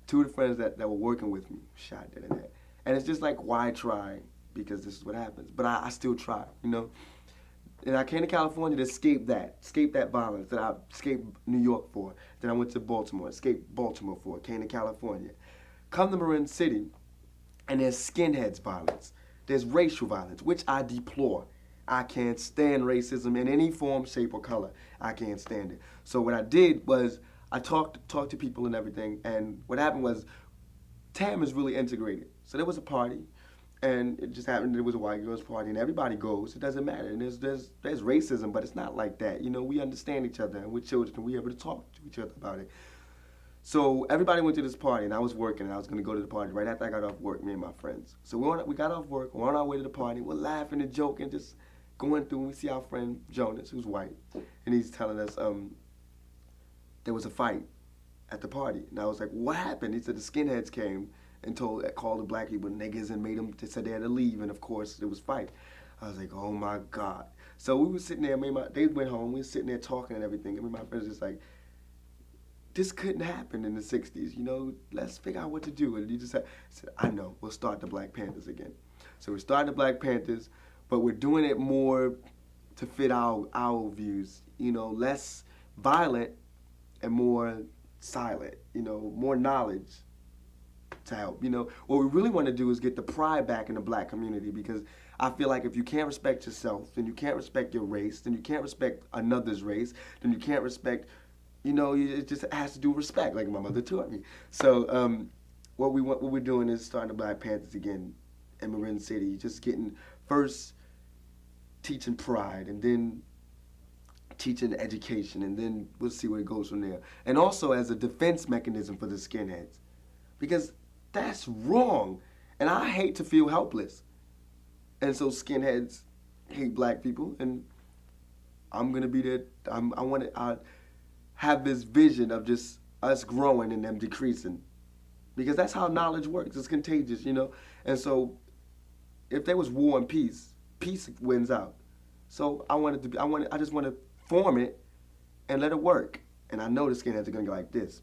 2 of the friends that were working with me shot dead in the head. And it's just like, why try? Because this is what happens. But I still try, you know? And I came to California to escape that violence that I escaped New York for. Then I went to Baltimore, escaped Baltimore for, came to California. Come to Marin City, and there's skinheads violence. There's racial violence, which I deplore. I can't stand racism in any form, shape, or color. I can't stand it. So what I did was I talked to people and everything, and what happened was TAM is really integrated. So there was a party, and it just happened there was a white girls party, and everybody goes. It doesn't matter. And there's racism, but it's not like that. You know, we understand each other, and we're children, and we're able to talk to each other about it. So everybody went to this party, and I was working, and I was going to go to the party right after I got off work, me and my friends. So we got off work, we're on our way to the party, we're laughing and joking, just going through, and we see our friend Jonas, who's white, and he's telling us there was a fight at the party. And I was like, what happened? He said the skinheads came and called the black people niggas and made them, they said they had to leave, and of course there was fight. I was like, oh my God. So we were sitting there, they went home, we were sitting there talking and everything, and my friends just like, this couldn't happen in the 60s, you know, let's figure out what to do. And he just said, I know, we'll start the Black Panthers again. So we're starting the Black Panthers, but we're doing it more to fit our views, you know, less violent and more silent, you know, more knowledge to help. You know, what we really want to do is get the pride back in the black community, because I feel like if you can't respect yourself, then you can't respect your race, then you can't respect another's race, then you can't respect, you know, it just has to do with respect, like my mother taught me. So what we're doing is starting the Black Panthers again in Marin City, just getting first teaching pride, and then teaching education, and then we'll see where it goes from there. And also as a defense mechanism for the skinheads, because that's wrong, and I hate to feel helpless. And so skinheads hate black people, and I'm gonna be there. I have this vision of just us growing and them decreasing, because that's how knowledge works. It's contagious, you know. And so, if there was war and peace, peace wins out. So I just want to form it and let it work. And I know the skinheads are gonna go like this.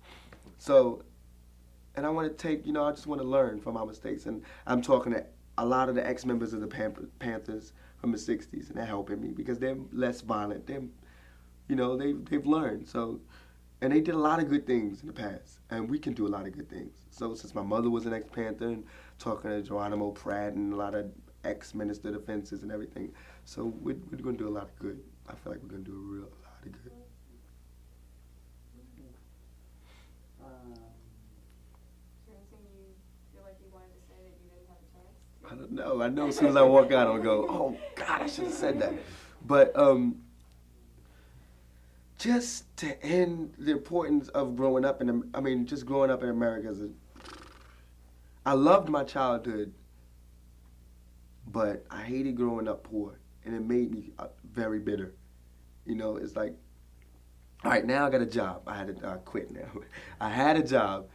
So, and I want to take, you know, I just want to learn from my mistakes. And I'm talking to a lot of the ex-members of the Panthers from the 60s, and they're helping me because they're less violent. They're, you know, they've learned. So And they did a lot of good things in the past, and we can do a lot of good things. So since my mother was an ex-Panther and talking to Geronimo Pratt and a lot of ex-Minister of Defenses and everything, so we're going to do a lot of good. I feel like we're going to do a lot of good. Is there anything you feel like you wanted to say that you didn't have a chance? I don't know. I know as soon as I walk out, I'll go, oh, God, I should have said that. But just to end the importance of growing up just growing up in America. I loved my childhood, but I hated growing up poor, and it made me very bitter. You know, it's like, all right, now I got a job. I quit now. I had a job,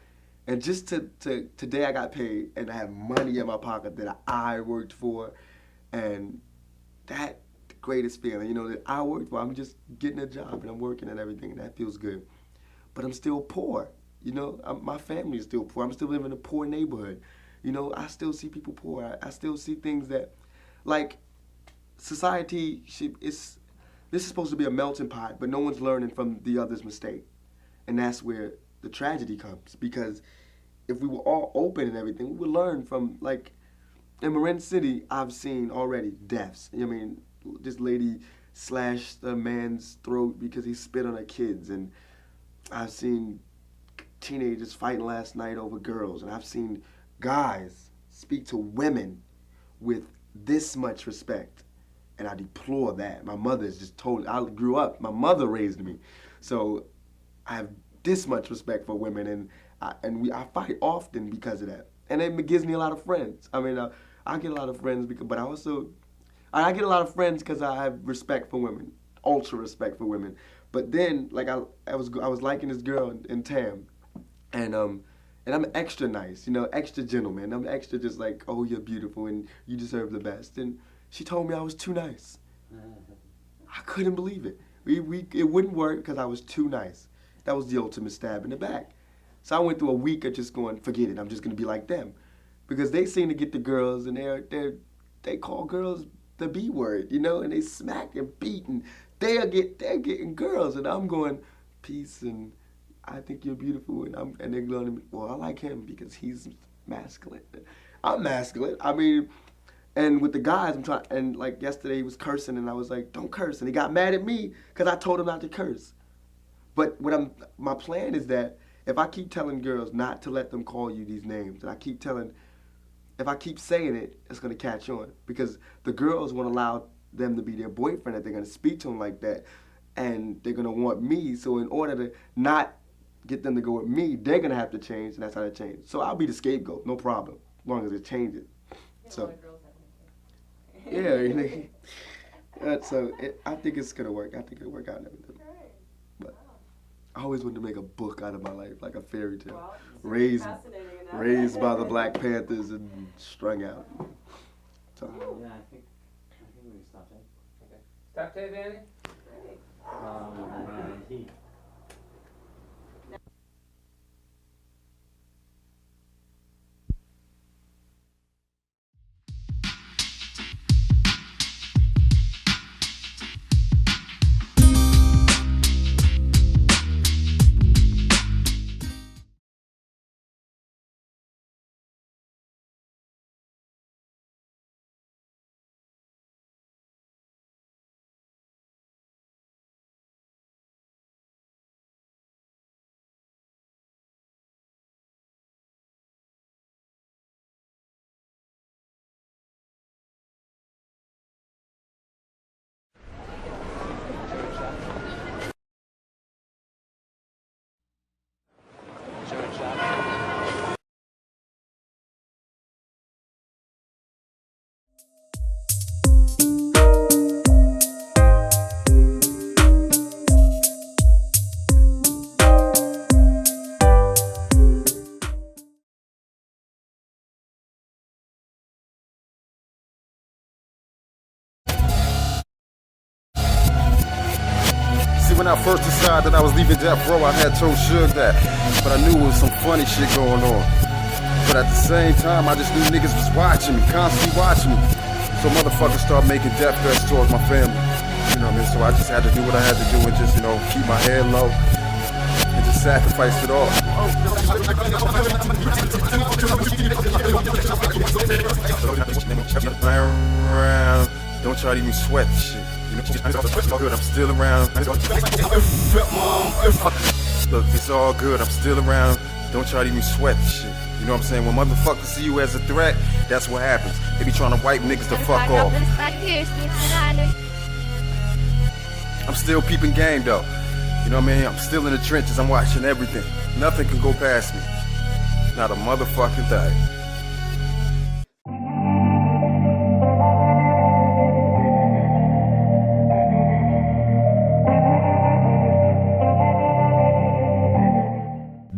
and just today I got paid, and I have money in my pocket that I worked for, and that the greatest feeling, you know, that I worked for. I'm just getting a job, and I'm working and everything, and that feels good. But I'm still poor. You know, my family is still poor. I'm still living in a poor neighborhood. You know, I still see people poor. I still see things that, like, society this is supposed to be a melting pot, but no one's learning from the other's mistake. And that's where the tragedy comes. Because if we were all open and everything, we would learn from, like, in Marin City, I've seen already deaths. I mean, this lady slashed a man's throat because he spit on her kids. And I've seen teenagers fighting last night over girls. And I've seen guys speak to women with this much respect. And I deplore that. My mother is just totally, I grew up, my mother raised me. So I have this much respect for women, and I fight often because of that. And it gives me a lot of friends. I mean, I get a lot of friends, but I get a lot of friends because I have respect for women, ultra respect for women. But then, like, I was liking this girl in Tam, and I'm extra nice, you know, extra gentleman. I'm extra just like, oh, you're beautiful and you deserve the best. And she told me I was too nice. I couldn't believe it. It wouldn't work because I was too nice. That was the ultimate stab in the back. So I went through a week of just going, forget it, I'm just gonna be like them. Because they seem to get the girls, and they call girls the B word, you know, and they smack and beat, and they're getting girls, and I'm going, peace, and I think you're beautiful, and they're going to me, well, I like him because he's masculine. I'm masculine. I mean, and with the guys, and like yesterday he was cursing, and I was like, don't curse, and he got mad at me because I told him not to curse. But my plan is that if I keep telling girls not to let them call you these names, and if I keep saying it, it's going to catch on. Because the girls won't allow them to be their boyfriend if they're going to speak to them like that. And they're going to want me. So in order to not get them to go with me, they're going to have to change, and that's how they change. So I'll be the scapegoat, no problem, as long as it changes. So, yeah, so I think it's going to work. I think it'll work out and everything. But I always wanted to make a book out of my life, like a fairy tale. Wow, raised by the Black Panthers and strung out. So. Yeah, I think we can stop there. Okay. Stop there, Danny? Great. When I first decided that I was leaving Death Row, I had told Suge that, but I knew it was some funny shit going on. But at the same time, I just knew niggas was watching me, constantly watching me. So motherfuckers started making death threats towards my family. You know what I mean? So I just had to do what I had to do and just, you know, keep my head low and sacrificed it all. Don't try to even sweat the shit. You know, it's all good, I'm still around. Look, it's all good, I'm still around. Don't try to even sweat the shit. You know what I'm saying? When motherfuckers see you as a threat, that's what happens. They be trying to wipe niggas the fuck off. I'm still peeping game though. You know what I mean? I'm still in the trenches, I'm watching everything. Nothing can go past me. Not a motherfucking thing.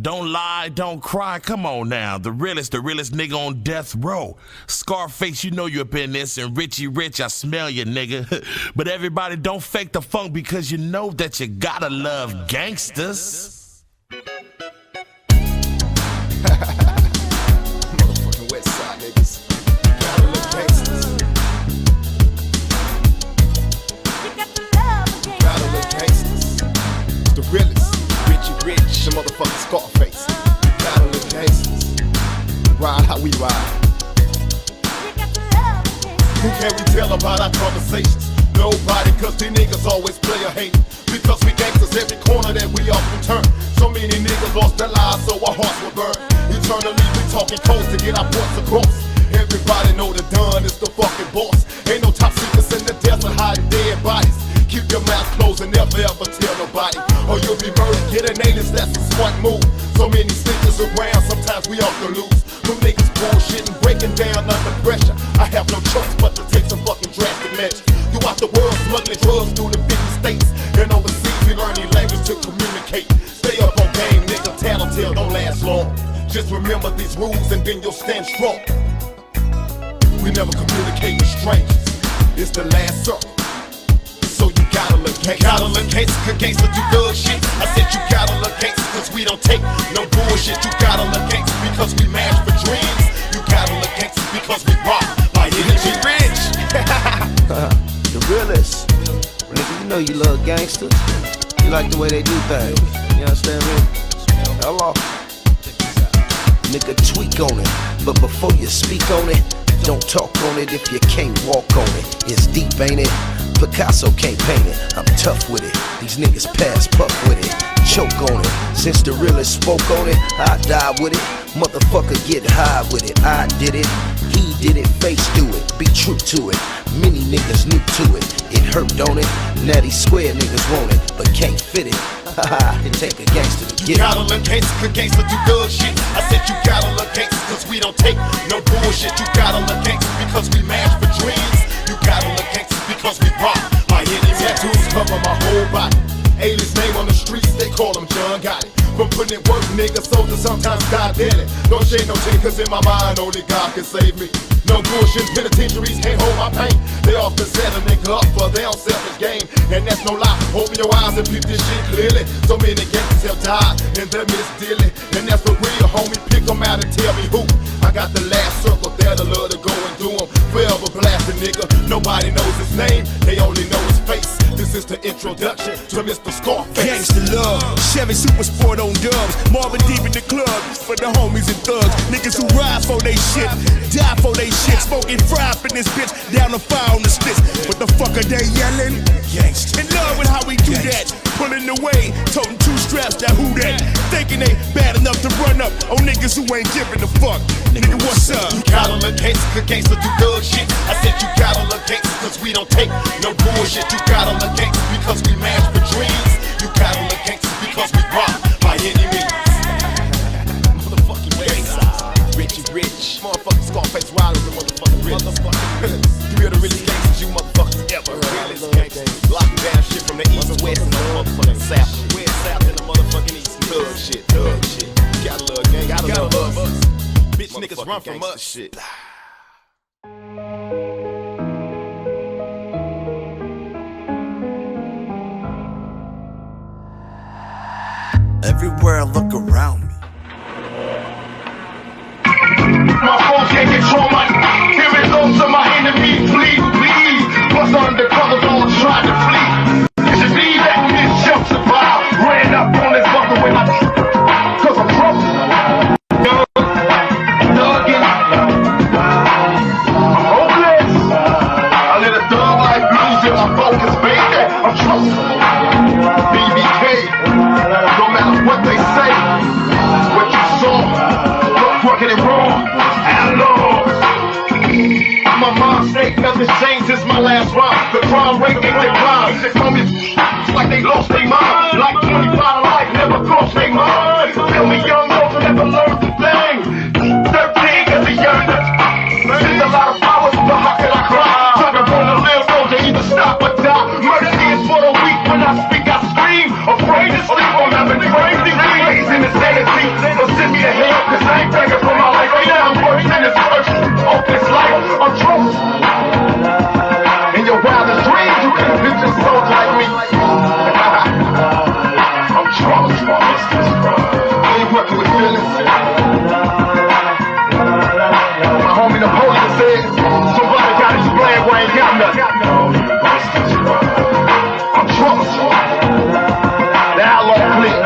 Don't lie, don't cry, come on now. The realest nigga on death row. Scarface, you know you up in this, and Richie Rich, I smell you, nigga. But everybody don't fake the funk because you know that you gotta love gangsters. Motherfucking West Side niggas. Gotta love gangsters. Gotta love gangsters. The realest. Richie Rich, the motherfucking Scarface. Gotta live gangsters. Ride how we ride. Who can we tell about our conversations? Nobody, cause these niggas always play a hate. Because we gangsters every corner that we often turn. So many niggas lost their lives, so our hearts were burned. Eternally we talking codes to get our points across. Everybody know the Don is the fucking boss. Ain't no top secrets in the desert hiding dead bodies. Keep your mouth closed and never ever tell nobody, or you'll be murdered. Get an alias, that's a smart move. So many snitches around, sometimes we off the loose. Them niggas bullshitting, breaking down under pressure. I have no choice but to take some fucking drastic measures. Throughout the world, smuggling drugs through the 50 states. And overseas, we learn the language to communicate. Stay up on game, nigga, tattletale don't last long. Just remember these rules and then you'll stand strong. We never communicate with strangers. It's the last circle. So you gotta look gangster. Gotta look gangster, cause gangster do good shit. I said you gotta look gangster, cause we don't take no bullshit. You gotta look gangster because we match for dreams. You gotta look gangster because we rock like energy rich. The realest. Nigga, you know you love gangsters. You like the way they do things. You understand me? Hello. Nigga, tweak on it. But before you speak on it, don't talk on it if you can't walk on it. It's deep, ain't it? Picasso can't paint it. I'm tough with it. These niggas pass puff with it. Choke on it. Since the realest spoke on it, I die with it. Motherfucker get high with it. I did it. He did it. Face do it. Be true to it. Many niggas new to it. It hurt, don't it? Now these square niggas want it, but can't fit it. Haha, it take a gangster to get it. You gotta look gangster, cause gangster do good shit. I said you gotta look gangster, cause we don't take no bullshit. You gotta look gangster because we match for dreams. You gotta look gangster because we rock my enemies. Tattoos cover my whole body. Alias name on the streets, they call him John Gotti. From putting in work, niggas soldiers sometimes die daily. Don't shade no tin, cause in my mind only God can save me. No bullshit, penitentiaries can't hold my pain. They often set a nigga up for their own selfish game. And that's no lie, open your eyes and peep this shit clearly. So many gangsters have died and they're misdealing. And that's for real, homie, pick them out and tell me who. I got the last circle there to love to go and do them. Forever blasting nigga, nobody knows his name, they only know his face. This is the introduction to Mr. Scarface. Gangsta love, Chevy Super Sport on dubs, Marvin deep in the club, for the homies and thugs, niggas who ride for they shit, die for they shit, smoking fry up in this bitch, down the fire on the splits. What the fuck are they yelling? Gangsta. In love with how we do that, pulling away, toting two straps, that who that, thinking they bad enough to run up on niggas who ain't giving a fuck. Nigga, what's up? You gotta look gangster, cause gangster do good shit. I said you gotta look gangster, cause we don't take no bullshit. You gotta look gangster because we match for dreams. You gotta look gangster because we rock my enemies. Motherfucking gangster, Richie Rich, motherfucking Scarface Riders, the motherfucking realest. You are the realest gangsters you motherfuckers ever heard. Realest gangsters, locking down shit from the east, west, and the motherfucking south. West, south, and the motherfucking east. Thug shit, thug shit. Gotta love gang, gotta love us. Bitch niggas run from us. Shit. Everywhere I look around me. My phone can't control my here it goes to my enemies, please, please. Plus undercovers all trying to flee. It should be that this jump survive. Ran up on this fucker with my homies that call me it's like they lost their mind. Like 25 to life, never crossed their mind. Tell me young folks never learned a thing. 13 as a young there's a lot of power, but how can I cry? Trying to run a little road to either stop or die. Mercy is for the weak, when I speak I scream. Afraid to sleep on having crazy dreams. In the sanity, so send me to hell, cause I ain't begging for my life. Right now I'm worse than this earth, off this life. I'm troubled. In your wildest dreams, you could've been just so like me. I'm troubled. I ain't working with feelings. My homie Napoleon said, somebody gotta explain why I ain't got nothing. I'm troubled. The outlaw clique.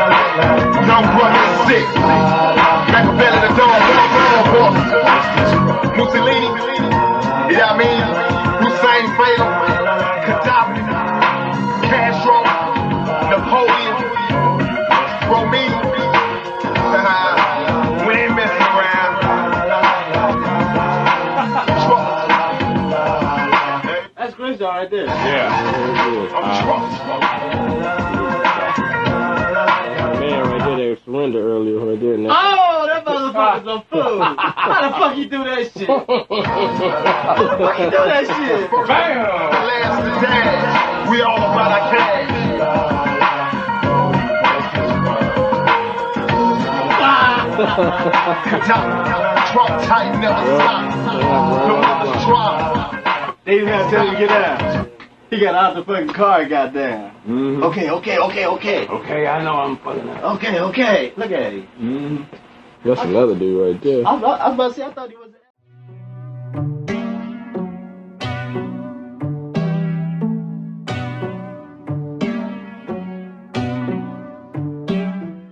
Young brother is sick. Machiavelli the dog, boss. Mussolini, you know what I mean? Hussein Fatal, Gaddafi, Castro, Napoleon, Romeo. We ain't messing around. That's Crystal right there. Yeah. I'm troubled. Man, right there, they surrendered earlier right there. Oh, that motherfucker's a fool. How the fuck you do that shit? How the fuck you do that shit? Bam! The last to dash. We all about our cash. Trump tight, never stop. Don't ever try. They even had to tell you to get out. He got out the fucking car and got down. Mm-hmm. Okay. Okay, I know I'm pulling out. Okay. Look at him. Mm-hmm. That's another dude right there. I was about to say, I thought he was.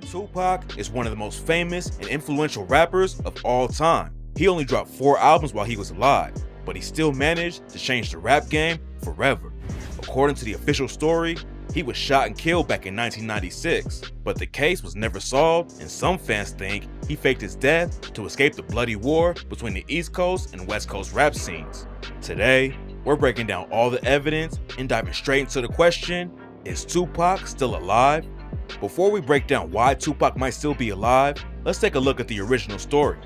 Tupac is one of the most famous and influential rappers of all time. He only dropped 4 albums while he was alive, but he still managed to change the rap game forever. According to the official story, he was shot and killed back in 1996, but the case was never solved, and some fans think he faked his death to escape the bloody war between the East Coast and West Coast rap scenes. Today, we're breaking down all the evidence and diving straight into the question, is Tupac still alive? Before we break down why Tupac might still be alive, let's take a look at the original story.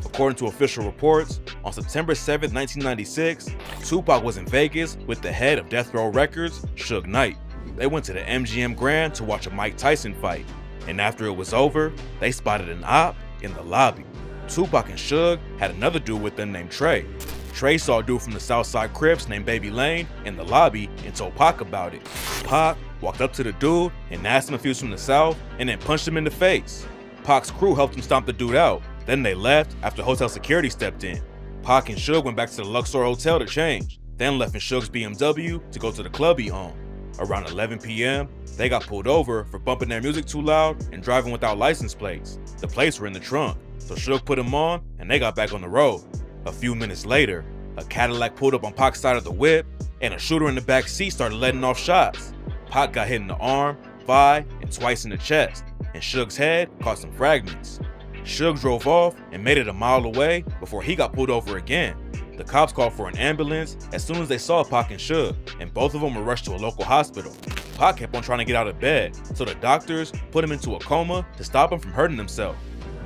According to official reports, on September 7, 1996, Tupac was in Vegas with the head of Death Row Records, Suge Knight. They went to the MGM Grand to watch a Mike Tyson fight, and after it was over, they spotted an op in the lobby. Tupac and Suge had another dude with them named Trey. Trey saw a dude from the Southside Crips named Baby Lane in the lobby and told Pac about it. Pac walked up to the dude and asked him if he was from the South and then punched him in the face. Pac's crew helped him stomp the dude out. Then they left after hotel security stepped in. Pac and Suge went back to the Luxor Hotel to change, then left in Suge's BMW to go to the club he owned. Around 11 p.m., they got pulled over for bumping their music too loud and driving without license plates. The plates were in the trunk, so Suge put them on and they got back on the road. A few minutes later, a Cadillac pulled up on Pac's side of the whip and a shooter in the back seat started letting off shots. Pac got hit in the arm, thigh, and twice in the chest, and Suge's head caught some fragments. Suge drove off and made it a mile away before he got pulled over again. The cops called for an ambulance as soon as they saw Pac and Suge, and both of them were rushed to a local hospital. Pac kept on trying to get out of bed, so the doctors put him into a coma to stop him from hurting himself.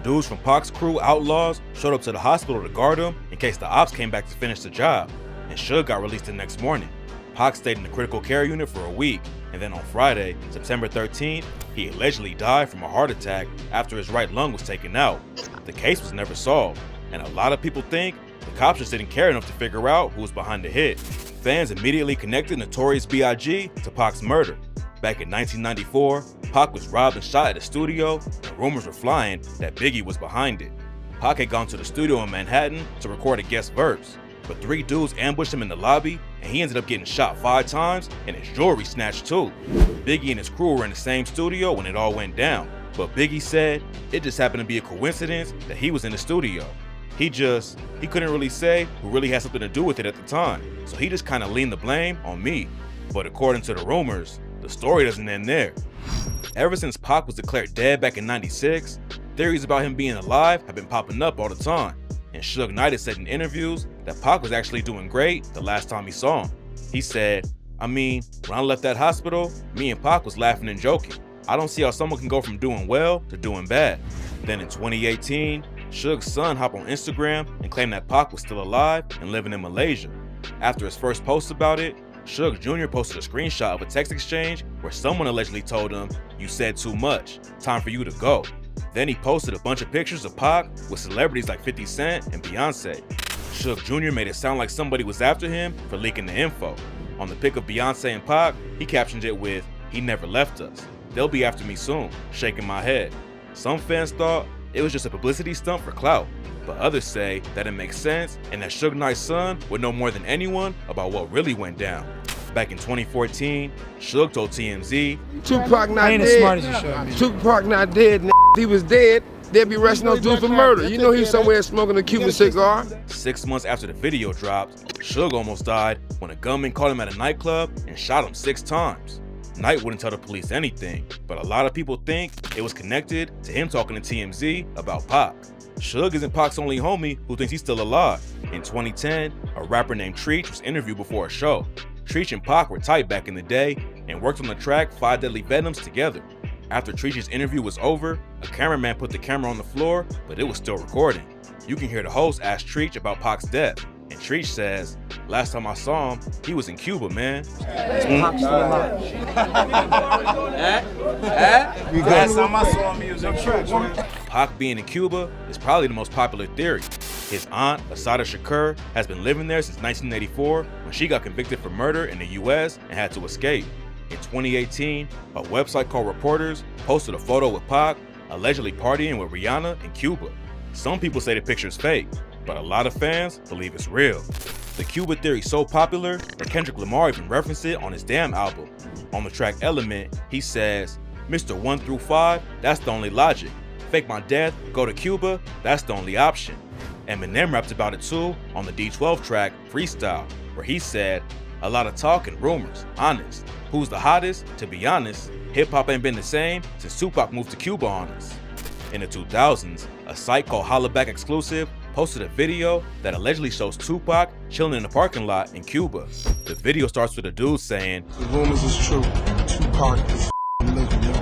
Dudes from Pac's crew, Outlaws, showed up to the hospital to guard him in case the ops came back to finish the job, and Suge got released the next morning. Pac stayed in the critical care unit for a week, and then on Friday, September 13th, he allegedly died from a heart attack after his right lung was taken out. The case was never solved, and a lot of people think the cops just didn't care enough to figure out who was behind the hit. Fans immediately connected Notorious B.I.G. to Pac's murder. Back in 1994, Pac was robbed and shot at a studio, and rumors were flying that Biggie was behind it. Pac had gone to the studio in Manhattan to record a guest verse, but 3 dudes ambushed him in the lobby, and he ended up getting shot 5 times and his jewelry snatched too. Biggie and his crew were in the same studio when it all went down, but Biggie said it just happened to be a coincidence that he was in the studio. He couldn't really say who really had something to do with it at the time, so he just kind of leaned the blame on me. But according to the rumors, the story doesn't end there. Ever since Pac was declared dead back in '96, theories about him being alive have been popping up all the time, and Suge Knight has said in interviews that Pac was actually doing great the last time he saw him. He said, I mean, when I left that hospital, me and Pac was laughing and joking. I don't see how someone can go from doing well to doing bad. Then in 2018, Suge's son hopped on Instagram and claimed that Pac was still alive and living in Malaysia. After his first post about it, Suge Jr. posted a screenshot of a text exchange where someone allegedly told him, "You said too much, time for you to go." Then he posted a bunch of pictures of Pac with celebrities like 50 Cent and Beyonce. Suge Jr. made it sound like somebody was after him for leaking the info. On the pic of Beyonce and Pac, he captioned it with, "He never left us. They'll be after me soon," shaking my head. Some fans thought it was just a publicity stunt for clout, but others say that it makes sense and that Suge Knight's son would know more than anyone about what really went down. Back in 2014, Suge told TMZ, "Tupac not dead. Tupac not dead. If he was dead, they'd be arresting those dudes for murder. You know he's somewhere smoking a Cuban cigar." 6 months after the video dropped, Suge almost died when a gunman caught him at a nightclub and shot him 6 times. Knight wouldn't tell the police anything, but a lot of people think it was connected to him talking to TMZ about Pac. Suge isn't Pac's only homie who thinks he's still alive. In 2010, a rapper named Treach was interviewed before a show. Treach and Pac were tight back in the day and worked on the track 5 Deadly Venoms together. After Treach's interview was over, a cameraman put the camera on the floor, but it was still recording. You can hear the host ask Treach about Pac's death, and Treach says, "Last time I saw him, he was in Cuba, man." Pac still alive? Last time I saw him, he was in Cuba. Pac being in Cuba is probably the most popular theory. His aunt, Assata Shakur, has been living there since 1984 when she got convicted for murder in the US and had to escape. In 2018, a website called Reporters posted a photo with Pac allegedly partying with Rihanna in Cuba. Some people say the picture is fake, but a lot of fans believe it's real. The Cuba theory is so popular that Kendrick Lamar even referenced it on his Damn album. On the track Element, he says, "Mr. 1 through 5, that's the only logic. Fake my death, go to Cuba, that's the only option." Eminem rapped about it too on the D12 track Freestyle, where he said, "A lot of talk and rumors, honest. Who's the hottest? To be honest, hip-hop ain't been the same since Tupac moved to Cuba on us." In the 2000s, a site called Hollaback Exclusive posted a video that allegedly shows Tupac chilling in a parking lot in Cuba. The video starts with a dude saying, "The rumors is true. Tupac is living, yo.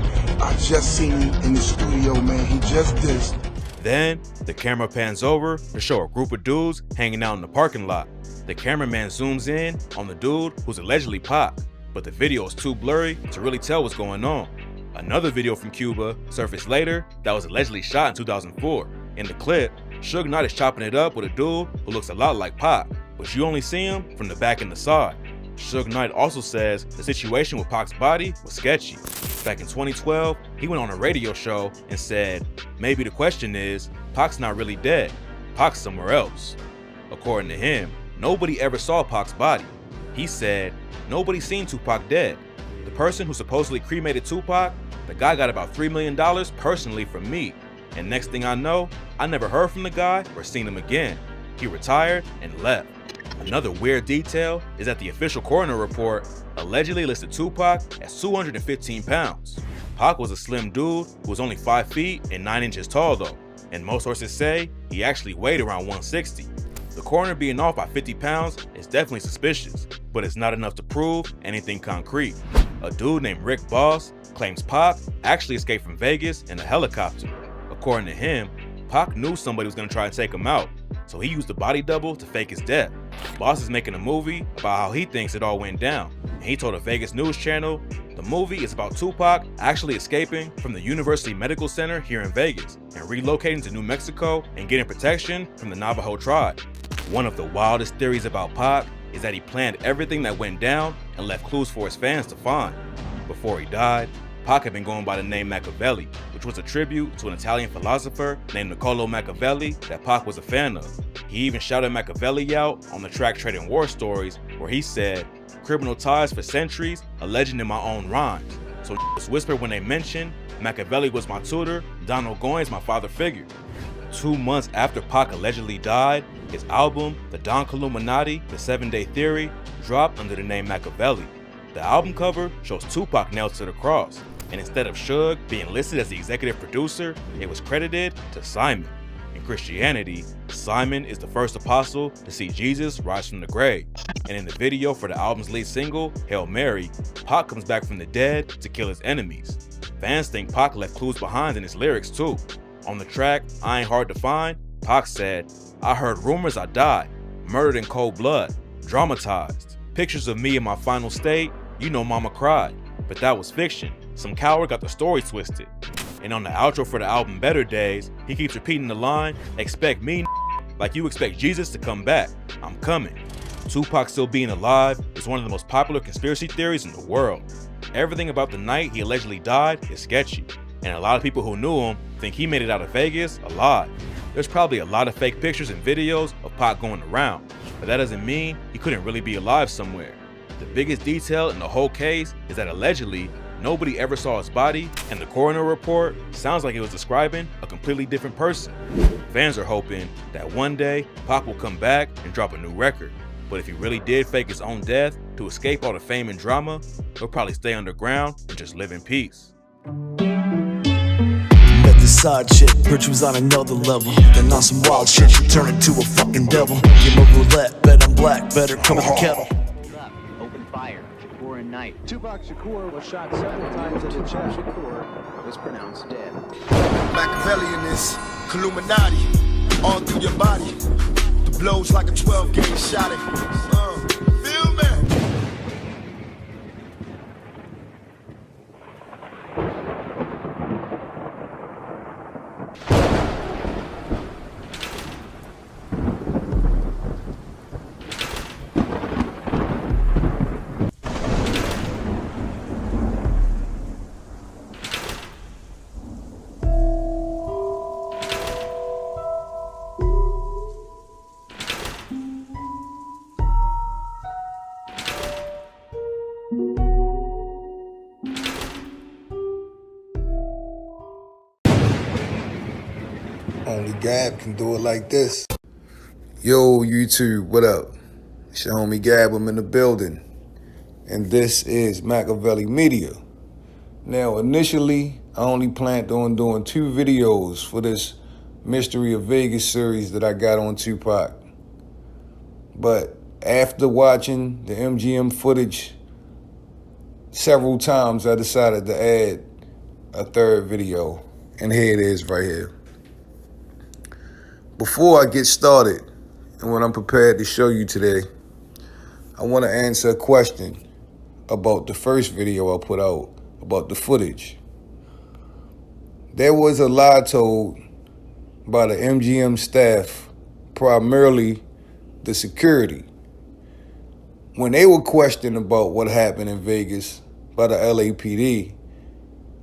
I just seen him in the studio, man. He just dissed." Then, the camera pans over to show a group of dudes hanging out in the parking lot. The cameraman zooms in on the dude who's allegedly Pac, but the video is too blurry to really tell what's going on. Another video from Cuba surfaced later that was allegedly shot in 2004. In the clip, Suge Knight is chopping it up with a dude who looks a lot like Pac, but you only see him from the back and the side. Suge Knight also says the situation with Pac's body was sketchy. Back in 2012, he went on a radio show and said, "Maybe the question is, Pac's not really dead. Pac's somewhere else." According to him, nobody ever saw Pac's body. He said, "Nobody seen Tupac dead. The person who supposedly cremated Tupac, the guy got about $3 million personally from me. And next thing I know, I never heard from the guy or seen him again. He retired and left." Another weird detail is that the official coroner report allegedly listed Tupac as 215 pounds. Pac was a slim dude who was only 5 feet and 9 inches tall though, and most sources say he actually weighed around 160. The coroner being off by 50 pounds is definitely suspicious, but it's not enough to prove anything concrete. A dude named Rick Boss claims Pac actually escaped from Vegas in a helicopter. According to him, Pac knew somebody was gonna try and take him out, so he used a body double to fake his death. Boss is making a movie about how he thinks it all went down, and he told a Vegas news channel the movie is about Tupac actually escaping from the University Medical Center here in Vegas and relocating to New Mexico and getting protection from the Navajo tribe. One of the wildest theories about Pac is that he planned everything that went down and left clues for his fans to find. Before he died, Pac had been going by the name Machiavelli, which was a tribute to an Italian philosopher named Niccolò Machiavelli that Pac was a fan of. He even shouted Machiavelli out on the track Trading War Stories, where he said, "Criminal ties for centuries, a legend in my own rhymes." So just whisper when they mention, "Machiavelli was my tutor, Donald Goines my father figure." 2 months after Pac allegedly died, his album, The Don Illuminati, The 7-Day Theory, dropped under the name Machiavelli. The album cover shows Tupac nailed to the cross, and instead of Suge being listed as the executive producer, it was credited to Simon. In Christianity, Simon is the first apostle to see Jesus rise from the grave. And in the video for the album's lead single, Hail Mary, Pac comes back from the dead to kill his enemies. Fans think Pac left clues behind in his lyrics too. On the track, I Ain't Hard to Find, Pac said, I heard rumors I died, murdered in cold blood, dramatized. Pictures of me in my final state, you know mama cried. But that was fiction. Some coward got the story twisted. And on the outro for the album Better Days, he keeps repeating the line, expect me like you expect Jesus to come back. I'm coming. Tupac still being alive is one of the most popular conspiracy theories in the world. Everything about the night he allegedly died is sketchy, and a lot of people who knew him think he made it out of Vegas alive. There's probably a lot of fake pictures and videos of Pac going around, but that doesn't mean he couldn't really be alive somewhere. The biggest detail in the whole case is that allegedly, nobody ever saw his body, and the coroner report sounds like it was describing a completely different person. Fans are hoping that one day, Pac will come back and drop a new record. But if he really did fake his own death to escape all the fame and drama, he'll probably stay underground and just live in peace. Met this side chick, heard she was on another level. Then on some wild shit, she turned into a fucking devil. Game of roulette, bet I'm black, better come with the kettle. Open fire, Shakur and Knight. Tupac Shakur was shot several times in the chest. Shakur was pronounced dead. Machiavellianist, Illuminati, all through your body. The blows like a 12-gauge shot it. Feel me? Only Gab can do it like this. Yo, YouTube, what up? It's your homie Gab, I'm in the building. And this is Machiavelli Media. Now, initially, I only planned on doing 2 videos for this Mystery of Vegas series that I got on Tupac. But after watching the MGM footage several times, I decided to add a 3rd video. And here it is right here. Before I get started, and what I'm prepared to show you today, I want to answer a question about the first video I put out about the footage. There was a lie told by the MGM staff, primarily the security. When they were questioned about what happened in Vegas by the LAPD,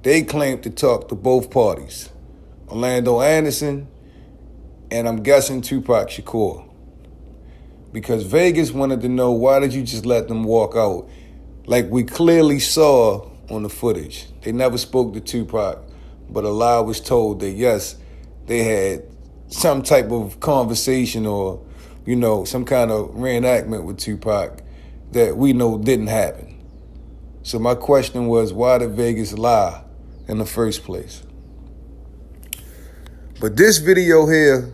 they claimed to talk to both parties, Orlando Anderson and I'm guessing Tupac Shakur. Because Vegas wanted to know, why did you just let them walk out? Like we clearly saw on the footage. They never spoke to Tupac, but a lie was told that yes, they had some type of conversation or, you know, some kind of reenactment with Tupac that we know didn't happen. So my question was, why did Vegas lie in the first place? But this video here,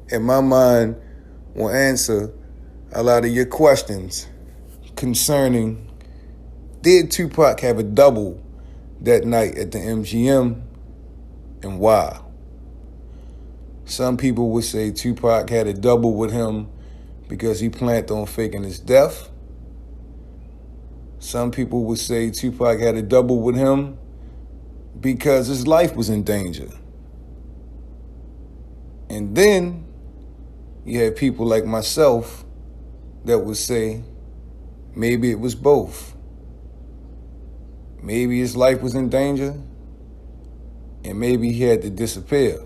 in my mind, will answer a lot of your questions concerning, did Tupac have a double that night at the MGM and why? Some people would say Tupac had a double with him because he planned on faking his death. Some people would say Tupac had a double with him because his life was in danger. And then you have people like myself that would say maybe it was both. Maybe his life was in danger and maybe he had to disappear.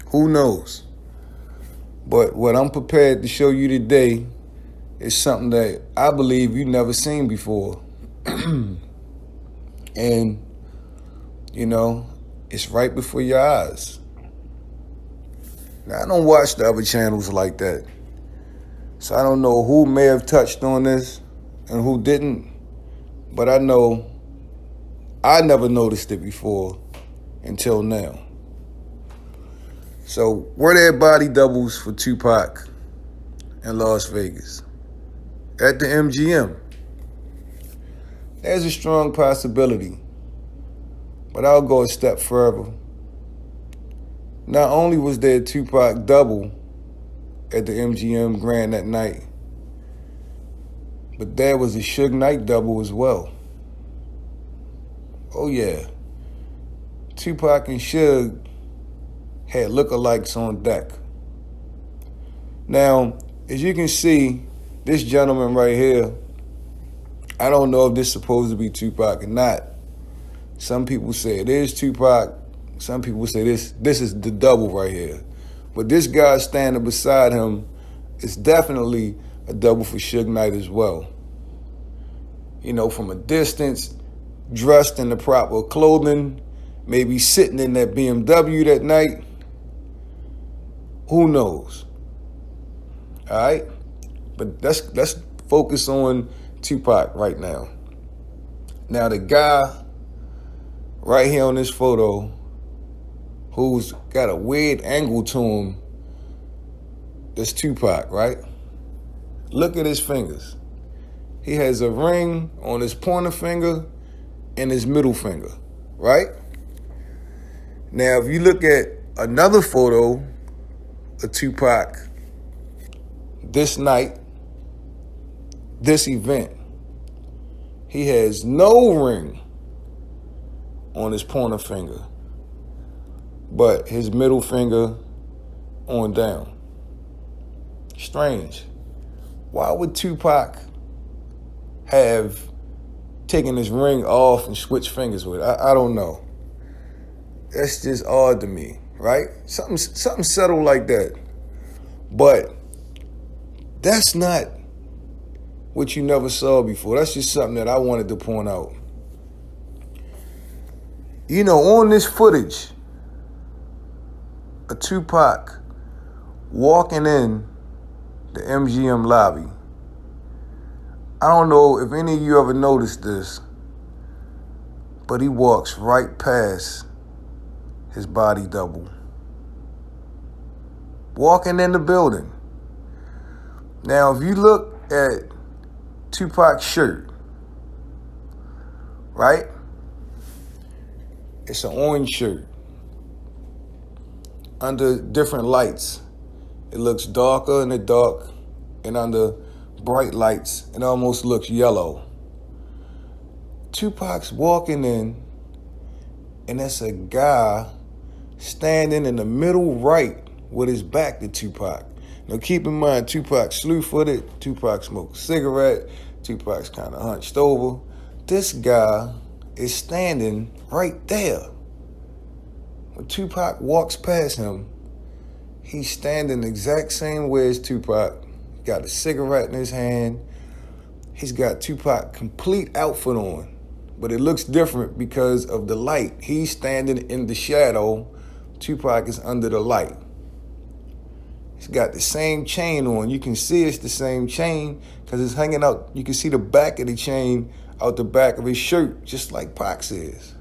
Who knows? But what I'm prepared to show you today is something that I believe you've never seen before. And, you know, it's right before your eyes. Now, I don't watch the other channels like that. So I don't know who may have touched on this and who didn't. But I know I never noticed it before until now. So were there body doubles for Tupac in Las Vegas? At the MGM? There's a strong possibility. But I'll go a step further. Not only was there a Tupac double at the MGM Grand that night, but there was a Suge Knight double as well. Oh yeah. Tupac and Suge had lookalikes on deck. Now, as you can see, this gentleman right here, I don't know if this is supposed to be Tupac or not. Some people say it is Tupac. Some people say this is the double right here. But this guy standing beside him is definitely a double for Suge Knight as well. You know, from a distance, dressed in the proper clothing, maybe sitting in that BMW that night. Who knows? All right? But let's focus on Tupac right now. Now, the guy right here on this photo who's got a weird angle to him, that's Tupac, right? Look at his fingers. He has a ring on his pointer finger and his middle finger, right? Now, if you look at another photo of Tupac this night, this event, he has no ring on his pointer finger, but his middle finger on down. Strange. Why would Tupac have taken his ring off and switched fingers with it? I don't know. That's just odd to me, right? Something subtle like that. But that's not what you never saw before. That's just something that I wanted to point out. You know, on this footage of Tupac walking in the MGM lobby, I don't know if any of you ever noticed this, but he walks right past his body double. Walking in the building. Now, if you look at Tupac's shirt, right? It's an orange shirt. Under different lights, it looks darker in the dark, and under bright lights, it almost looks yellow. Tupac's walking in, and that's a guy standing in the middle right with his back to Tupac. Now keep in mind, Tupac's slew-footed, Tupac smoked a cigarette, Tupac's kind of hunched over. This guy is standing right there. When Tupac walks past him, he's standing the exact same way as Tupac. Got a cigarette in his hand. He's got Tupac complete outfit on, but it looks different because of the light. He's standing in the shadow. Tupac is under the light. He's got the same chain on. You can see it's the same chain because it's hanging out. You can see the back of the chain out the back of his shirt, just like Pac's is.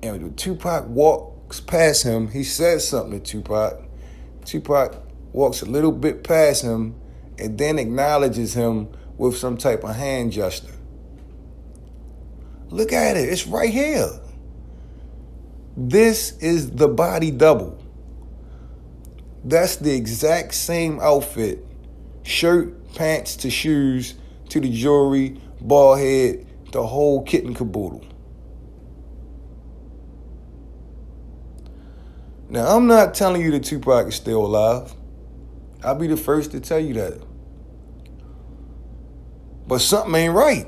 And when Tupac walks past him, he says something to Tupac. Tupac walks a little bit past him and then acknowledges him with some type of hand gesture. Look at it, it's right here. This is the body double. That's the exact same outfit. Shirt, pants to shoes, to the jewelry, bald head, the whole kit and caboodle. Now, I'm not telling you that Tupac is still alive. I'll be the first to tell you that. But something ain't right.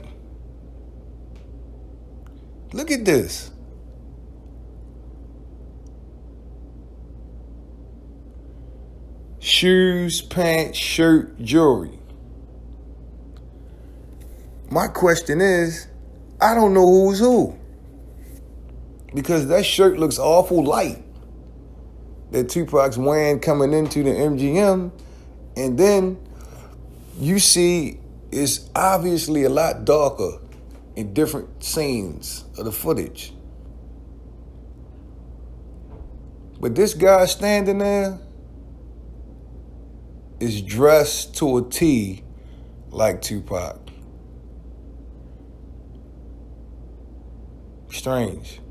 Look at this. Shoes, pants, shirt, jewelry. My question is, I don't know who's who. Because that shirt looks awful light that Tupac's wearing coming into the MGM. And then you see it's obviously a lot darker in different scenes of the footage. But this guy standing there is dressed to a T like Tupac. Strange.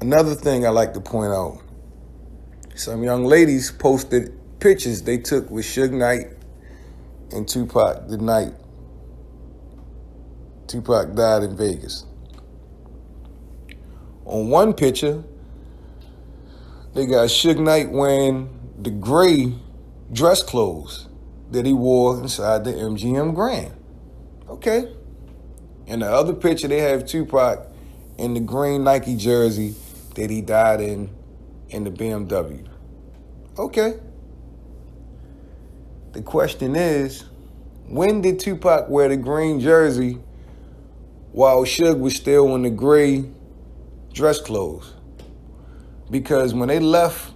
Another thing I like to point out, some young ladies posted pictures they took with Suge Knight and Tupac the night Tupac died in Vegas. On one picture, they got Suge Knight wearing the gray dress clothes that he wore inside the MGM Grand. Okay. In the other picture, they have Tupac in the green Nike jersey that he died in the BMW. Okay. The question is, when did Tupac wear the green jersey while Suge was still in the gray dress clothes? Because when they left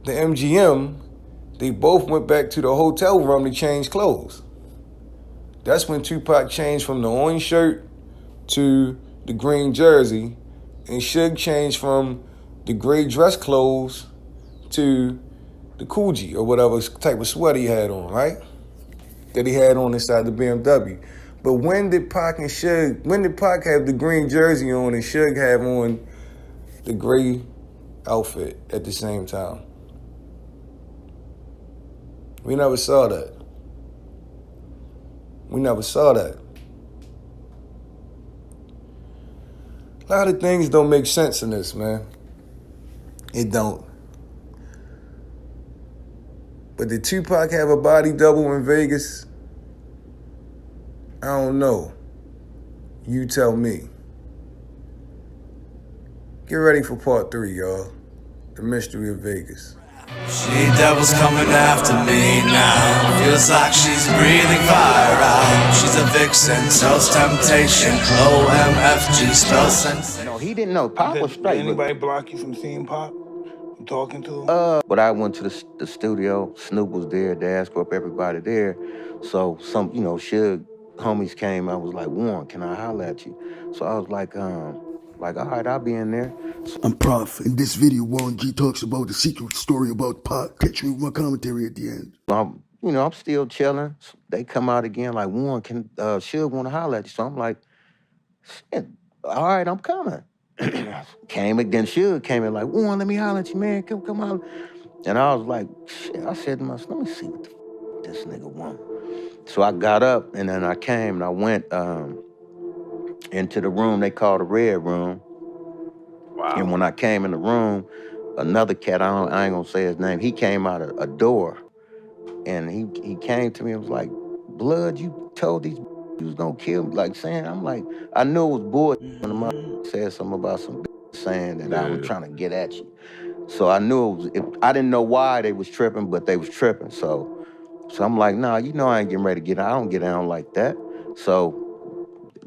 the MGM, they both went back to the hotel room to change clothes. That's when Tupac changed from the orange shirt to the green jersey, and Suge changed from the gray dress clothes to the Coogee or whatever type of sweater he had on, right? That he had on inside the BMW. But when did Pac have the green jersey on and Suge have on the gray outfit at the same time? We never saw that. We never saw that. A lot of things don't make sense in this, man. It don't. But did Tupac have a body double in Vegas? I don't know. You tell me. Get ready for part 3, y'all. The Mystery of Vegas. She devil's coming after me now. Feels like she's breathing fire out. She's a vixen, sells temptation. OMFG spells sense. No, he didn't know. Pop was straight. Did anybody block you from seeing Pop? From talking to him? But I went to the studio. Snoop was there, Daz Corp, everybody there. So some, Suge homies came. I was like, Warren, can I holler at you? So I was like, all right, I'll be in there. I'm Prof. In this video, Warren G talks about the secret story about Pac. Catch me with my commentary at the end. I'm still chilling. So they come out again like, Warren, can Suge want to holler at you? So I'm like, shit, all right, I'm coming. Then Suge came in like, Warren, let me holler at you, man. Come on. And I was like, shit. I said to myself, let me see what the this nigga want. So I got up and then I came and I went into the room they call the Red Room. Wow. And when I came in the room, another cat, I ain't gonna say his name, he came out a door and he came to me and was like, Blood, you told these you was gonna kill me. Like saying, I'm like, I knew it was bullshit when the mother said something about some saying that I was trying to get at you. So I knew I didn't know why they was tripping, but they was tripping. So I'm like, nah, I ain't getting ready to get out. I don't get down like that. So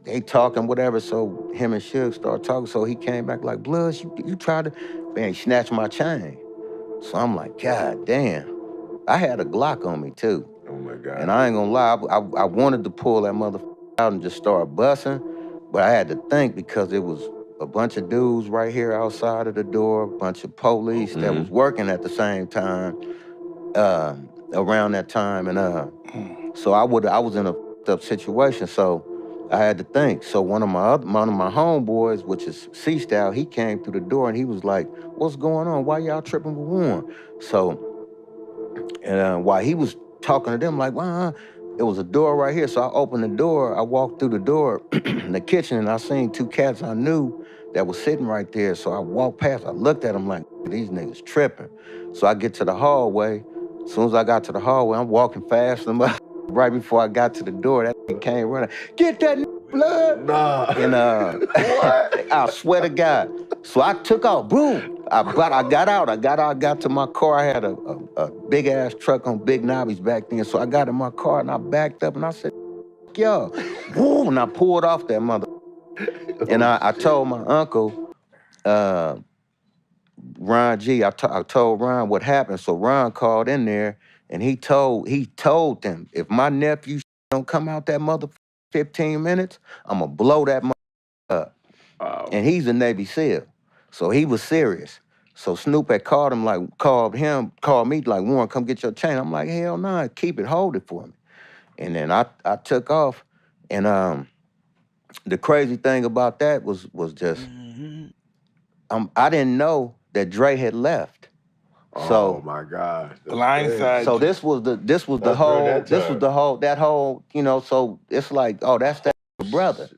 they talking, whatever. So him and Suge started talking. So he came back like, Blood, you tried to, man, he snatched my chain. So I'm like, God damn. I had a Glock on me too. Oh my God. And I ain't gonna lie, I wanted to pull that motherfucker out and just start busting, but I had to think because it was a bunch of dudes right here outside of the door, a bunch of police that was working at the same time, around that time. And so I was in a up situation. So I had to think. So one of my homeboys, which is C-Style, he came through the door and he was like, what's going on? Why y'all tripping with Warren? So, and while he was talking to them, like, well, it was a door right here. So I opened the door. I walked through the door in the kitchen and I seen two cats I knew that was sitting right there. So I walked past, I looked at them like, these niggas tripping. So I get to the hallway. As soon as I got to the hallway, I'm walking fast. Right before I got to the door, that nigga came running. Get that Blood! Nah. And I swear to God. So I took off, boom. I got out. I got to my car. I had a big ass truck on big knobbies back then. So I got in my car and I backed up and I said, yo, boom, and I pulled off that mother. And I told my uncle, Ron G, I told Ron what happened. So Ron called in there and he told them, if my nephew don't come out that mother 15 minutes, I'm gonna blow that mother up. And he's a Navy SEAL. So he was serious. So Snoop had called me like, Warren, come get your chain. I'm like, hell no, keep it, hold it for me. And then I took off. And the crazy thing about that was just, I didn't know that Dre had left. So, oh my God. Blindside. so this was the whole, you know, so it's like, oh, that's that brother.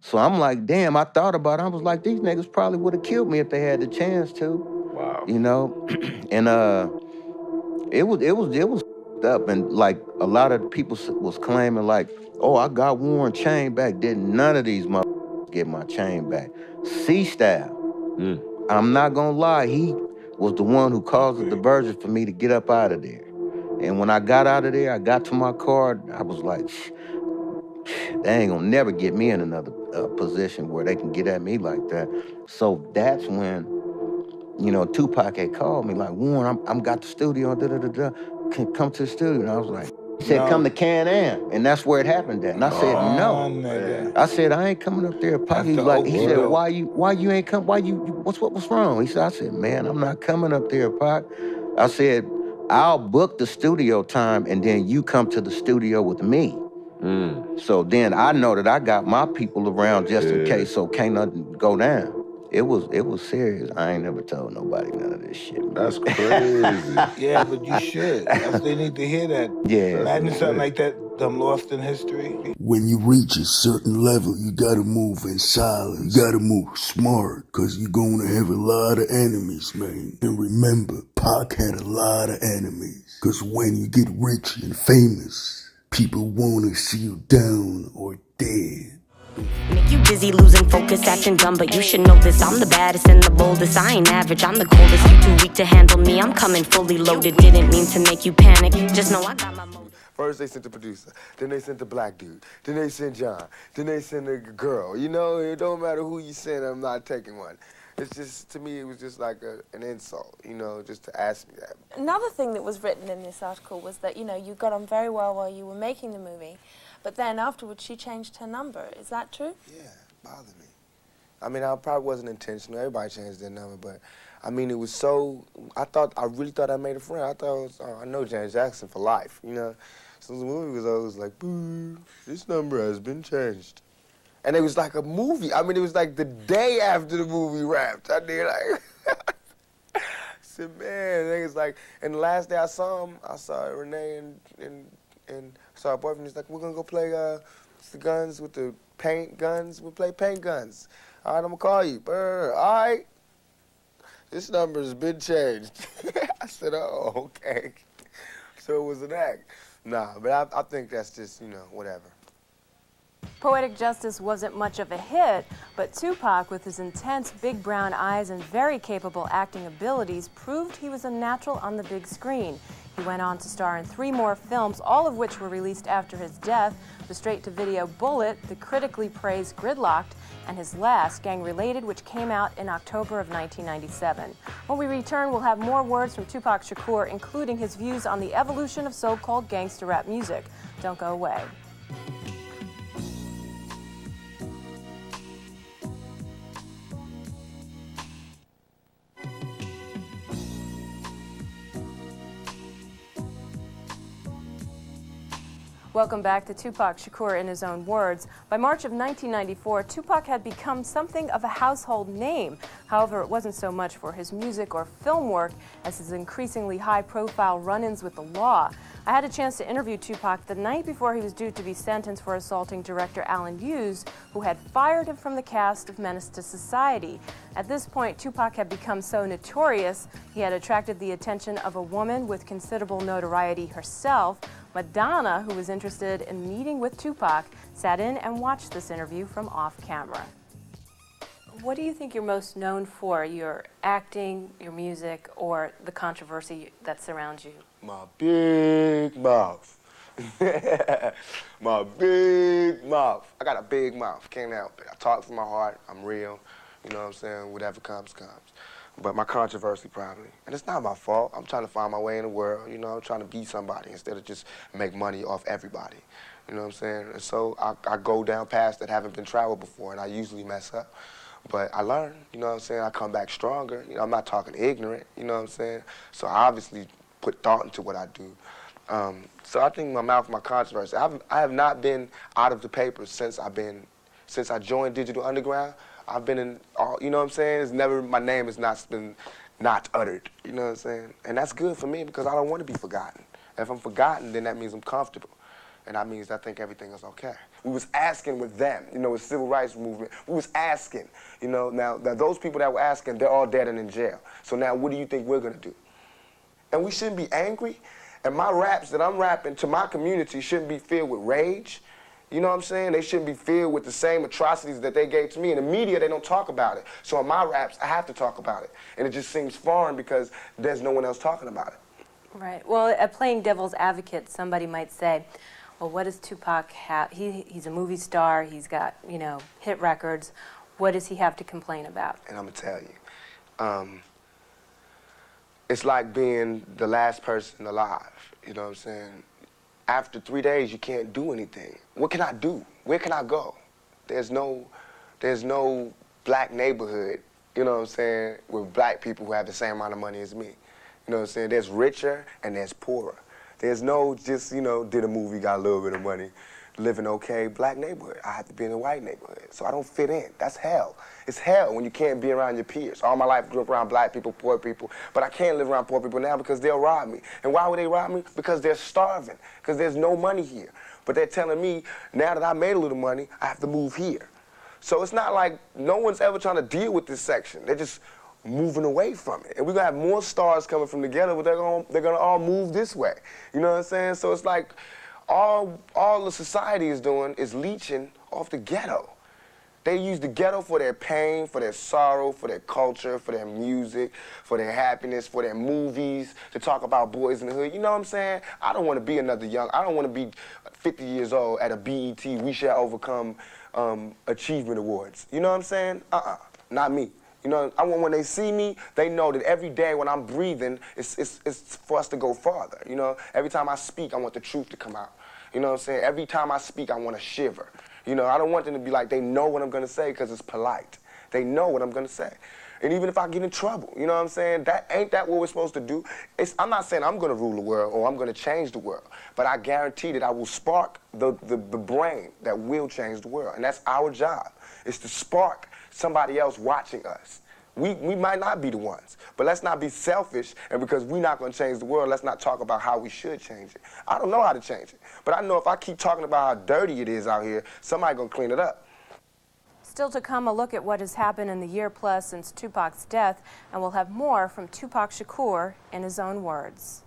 So I'm like, damn, I thought about it. I was like, these niggas probably would have killed me if they had the chance to. Wow. You know? And it was up, and like a lot of people was claiming like, oh, I got Warren chain back. Didn't none of these motherfuckers get my chain back. C-Style. I'm not gonna lie, he was the one who caused the diversion for me to get up out of there. And when I got out of there, I got to my car, I was like, they ain't gonna never get me in another position where they can get at me like that. So that's when, you know, Tupac had called me like, Warren, I'm got the studio, can come to the studio. And I was like, he said, come to Can-Am. And that's where it happened at. And I said, no. Nigga. I said, I ain't coming up there. Pac. He said, why you ain't come? What's wrong? He said, I said, man, I'm not coming up there, Pac. I said, I'll book the studio time and then you come to the studio with me. So then I know that I got my people around just in case, so can't nothing go down. It was serious. I ain't never told nobody none of this shit. That's crazy. Yeah, but you should. They need to hear that. Yeah. Imagine something like that, them lost in history. When you reach a certain level, you gotta move in silence. You gotta move smart, cause you're gonna have a lot of enemies, man. And remember, Pac had a lot of enemies. Cause when you get rich and famous, people wanna see you down or dead. Make you dizzy, losing focus, acting dumb, but you should know this. I'm the baddest and the boldest. I ain't average, I'm the coldest. You too weak to handle me. I'm coming fully loaded. Didn't mean to make you panic. Just know I got my motive. First they sent the producer, then they sent the black dude, then they sent John, then they sent a girl. You know, it don't matter who you send, I'm not taking one. It's just, to me, it was just like an insult, you know, just to ask me that. Another thing that was written in this article was that, you know, you got on very well while you were making the movie, but then afterwards she changed her number. Is that true? Yeah, it bothered me. I mean, I probably wasn't intentional. Everybody changed their number, but I mean, it was so, I really thought I made a friend. I thought it was, I know Janet Jackson for life, you know. So the movie was always like, boo, this number has been changed. And it was like a movie. I mean, it was like the day after the movie wrapped. I did like, I said, man, niggas like, and the last day I saw him, I saw Renee and saw her boyfriend. He's like, we're gonna go play the guns with the paint guns. We'll play paint guns. All right, I'm gonna call you. All right. This number's been changed. I said, oh, okay. So it was an act. Nah, but I think that's just, you know, whatever. Poetic Justice wasn't much of a hit, but Tupac, with his intense big brown eyes and very capable acting abilities, proved he was a natural on the big screen. He went on to star in 3 more films, all of which were released after his death: the straight-to-video Bullet, the critically praised Gridlocked, and his last, Gang Related, which came out in October of 1997. When we return, we'll have more words from Tupac Shakur, including his views on the evolution of so-called gangster rap music. Don't go away. Welcome back to Tupac Shakur in his own words. By March of 1994, Tupac had become something of a household name. However, it wasn't so much for his music or film work as his increasingly high-profile run-ins with the law. I had a chance to interview Tupac the night before he was due to be sentenced for assaulting director Alan Hughes, who had fired him from the cast of Menace to Society. At this point, Tupac had become so notorious, he had attracted the attention of a woman with considerable notoriety herself. Madonna, who was interested in meeting with Tupac, sat in and watched this interview from off camera. What do you think you're most known for? Your acting, your music, or the controversy that surrounds you? My big mouth. My big mouth. I got a big mouth, can't help it. I talk from my heart, I'm real, you know what I'm saying? Whatever comes, comes. But my controversy probably, and it's not my fault. I'm trying to find my way in the world, you know, I'm trying to be somebody instead of just make money off everybody. You know what I'm saying? And so I go down paths that haven't been traveled before, and I usually mess up. But I learn, you know what I'm saying? I come back stronger. You know, I'm not talking ignorant, you know what I'm saying? So I obviously put thought into what I do. So I think my mouth, my controversy. I have not been out of the papers since I joined Digital Underground. I've been in all, you know what I'm saying? It's never, my name has not been not uttered, you know what I'm saying? And that's good for me because I don't want to be forgotten. If I'm forgotten, then that means I'm comfortable. And that means I think everything is okay. We was asking with them, you know, with civil rights movement. We was asking, you know, now those people that were asking, they're all dead and in jail. So now what do you think we're gonna do? And we shouldn't be angry. And my raps that I'm rapping to my community shouldn't be filled with rage. You know what I'm saying? They shouldn't be filled with the same atrocities that they gave to me. In the media, they don't talk about it. So in my raps, I have to talk about it. And it just seems foreign because there's no one else talking about it. Right. Well, playing devil's advocate, somebody might say, well, what does Tupac have? He's a movie star. He's got, you know, hit records. What does he have to complain about? And I'm going to tell you. It's like being the last person alive. You know what I'm saying? After 3 days, you can't do anything. What can I do? Where can I go? There's no black neighborhood, you know what I'm saying, with black people who have the same amount of money as me. You know what I'm saying? There's richer and there's poorer. There's no just, you know, did a movie, got a little bit of money, living okay, black neighborhood. I have to be in a white neighborhood, so I don't fit in. That's hell. It's hell when you can't be around your peers. All my life I grew up around black people, poor people, but I can't live around poor people now because they'll rob me. And why would they rob me? Because they're starving, because there's no money here. But they're telling me, now that I made a little money, I have to move here. So it's not like no one's ever trying to deal with this section. They're just moving away from it. And we're gonna have more stars coming from together, but they're gonna all move this way. You know what I'm saying? So it's like all the society is doing is leeching off the ghetto. They use the ghetto for their pain, for their sorrow, for their culture, for their music, for their happiness, for their movies, to talk about boys in the hood. You know what I'm saying? I don't want to be another I don't want to be 50 years old at a BET We Shall Overcome Achievement Awards. You know what I'm saying? Not me. You know, I want when they see me, they know that every day when I'm breathing, it's for us to go farther. You know, every time I speak, I want the truth to come out. You know what I'm saying? Every time I speak, I want to shiver. You know, I don't want them to be like, they know what I'm going to say because it's polite. They know what I'm going to say. And even if I get in trouble, you know what I'm saying? Ain't that what we're supposed to do? I'm not saying I'm going to rule the world or I'm going to change the world, but I guarantee that I will spark the brain that will change the world. And that's our job, is to spark somebody else watching us. We might not be the ones, but let's not be selfish, and because we're not going to change the world, let's not talk about how we should change it. I don't know how to change it, but I know if I keep talking about how dirty it is out here, somebody's going to clean it up. Still to come, a look at what has happened in the year plus since Tupac's death, and we'll have more from Tupac Shakur in his own words.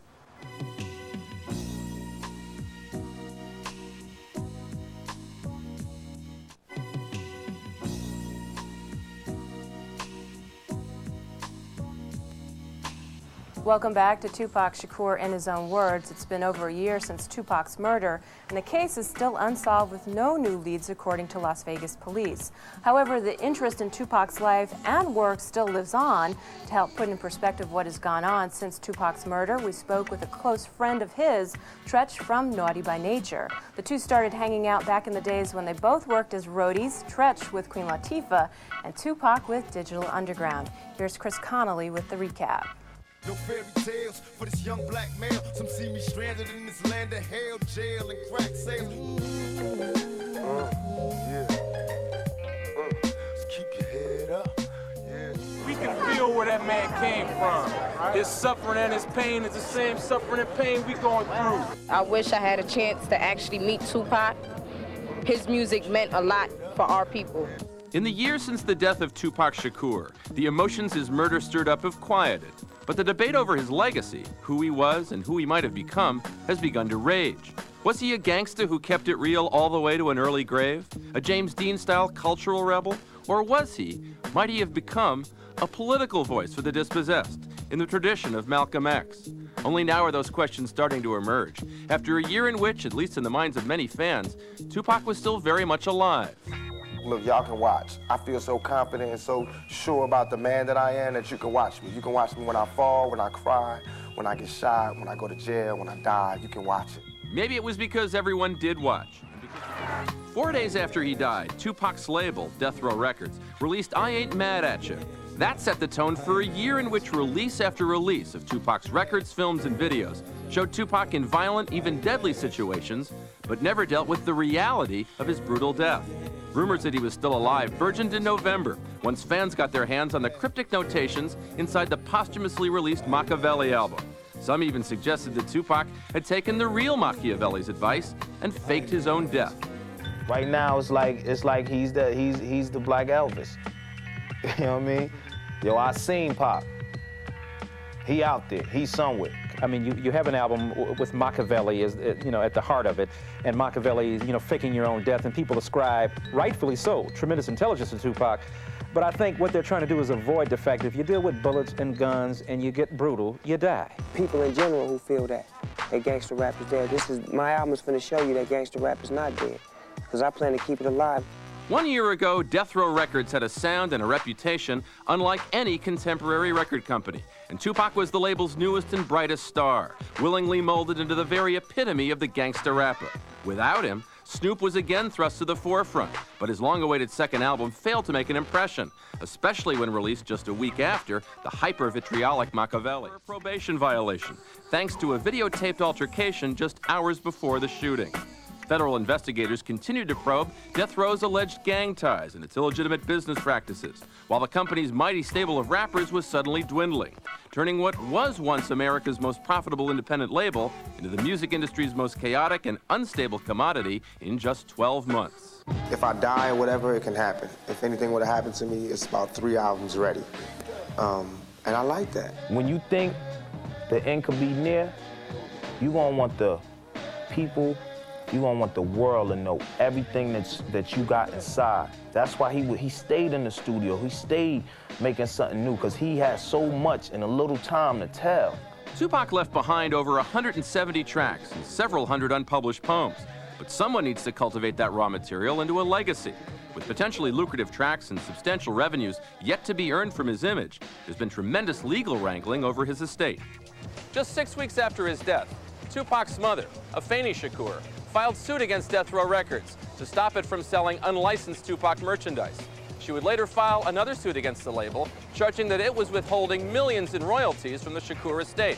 Welcome back to Tupac Shakur in his own words. It's been over a year since Tupac's murder, and the case is still unsolved with no new leads according to Las Vegas police. However, the interest in Tupac's life and work still lives on. To help put in perspective what has gone on since Tupac's murder, we spoke with a close friend of his, Tretch from Naughty by Nature. The two started hanging out back in the days when they both worked as roadies, Tretch with Queen Latifah and Tupac with Digital Underground. Here's Chris Connolly with the recap. No fairy tales for this young black male. Some see me stranded in this land of hell, jail, and crack sailing. Just keep your head up. We can feel where that man came from. His suffering and his pain is the same suffering and pain we going through. I wish I had a chance to actually meet Tupac. His music meant a lot for our people. In the years since the death of Tupac Shakur, the emotions his murder stirred up have quieted. But the debate over his legacy, who he was and who he might have become, has begun to rage. Was he a gangster who kept it real all the way to an early grave? A James Dean-style cultural rebel? Or was he, might he have become, a political voice for the dispossessed, in the tradition of Malcolm X? Only now are those questions starting to emerge, after a year in which, at least in the minds of many fans, Tupac was still very much alive. Look, y'all can watch. I feel so confident and so sure about the man that I am that you can watch me. You can watch me when I fall, when I cry, when I get shot, when I go to jail, when I die. You can watch it. Maybe it was because everyone did watch. 4 days after he died, Tupac's label, Death Row Records, released I Ain't Mad At Ya. That set the tone for a year in which release after release of Tupac's records, films, and videos showed Tupac in violent, even deadly situations, but never dealt with the reality of his brutal death. Rumors that he was still alive burgeoned in November, once fans got their hands on the cryptic notations inside the posthumously released Machiavelli album. Some even suggested that Tupac had taken the real Machiavelli's advice and faked his own death. Right now, it's like he's the Black Elvis. You know what I mean? Yo, I seen Pop. He out there. He's somewhere. I mean, you have an album with Machiavelli as at the heart of it, and Machiavelli is faking your own death, and people ascribe, rightfully so, tremendous intelligence to Tupac. But I think what they're trying to do is avoid the fact that if you deal with bullets and guns and you get brutal, you die. People in general who feel that gangster rap is dead. My album's finna show you that gangster rap is not dead, because I plan to keep it alive. 1 year ago, Death Row Records had a sound and a reputation unlike any contemporary record company, and Tupac was the label's newest and brightest star, willingly molded into the very epitome of the gangsta rapper. Without him, Snoop was again thrust to the forefront, but his long-awaited second album failed to make an impression, especially when released just a week after the hyper-vitriolic Machiavelli. A probation violation, thanks to a videotaped altercation just hours before the shooting. Federal investigators continued to probe Death Row's alleged gang ties and its illegitimate business practices, while the company's mighty stable of rappers was suddenly dwindling, turning what was once America's most profitable independent label into the music industry's most chaotic and unstable commodity in just 12 months. If I die or whatever, it can happen. If anything would have happened to me, it's about 3 albums ready. And I like that. When you think the end could be near, you're gonna want the people, you gonna want the world to know everything that you got inside. That's why he stayed in the studio. He stayed making something new, because he had so much in a little time to tell. Tupac left behind over 170 tracks and several hundred unpublished poems, but someone needs to cultivate that raw material into a legacy. With potentially lucrative tracks and substantial revenues yet to be earned from his image, there's been tremendous legal wrangling over his estate. Just 6 weeks after his death, Tupac's mother, Afeni Shakur, filed suit against Death Row Records to stop it from selling unlicensed Tupac merchandise. She would later file another suit against the label, charging that it was withholding millions in royalties from the Shakur estate.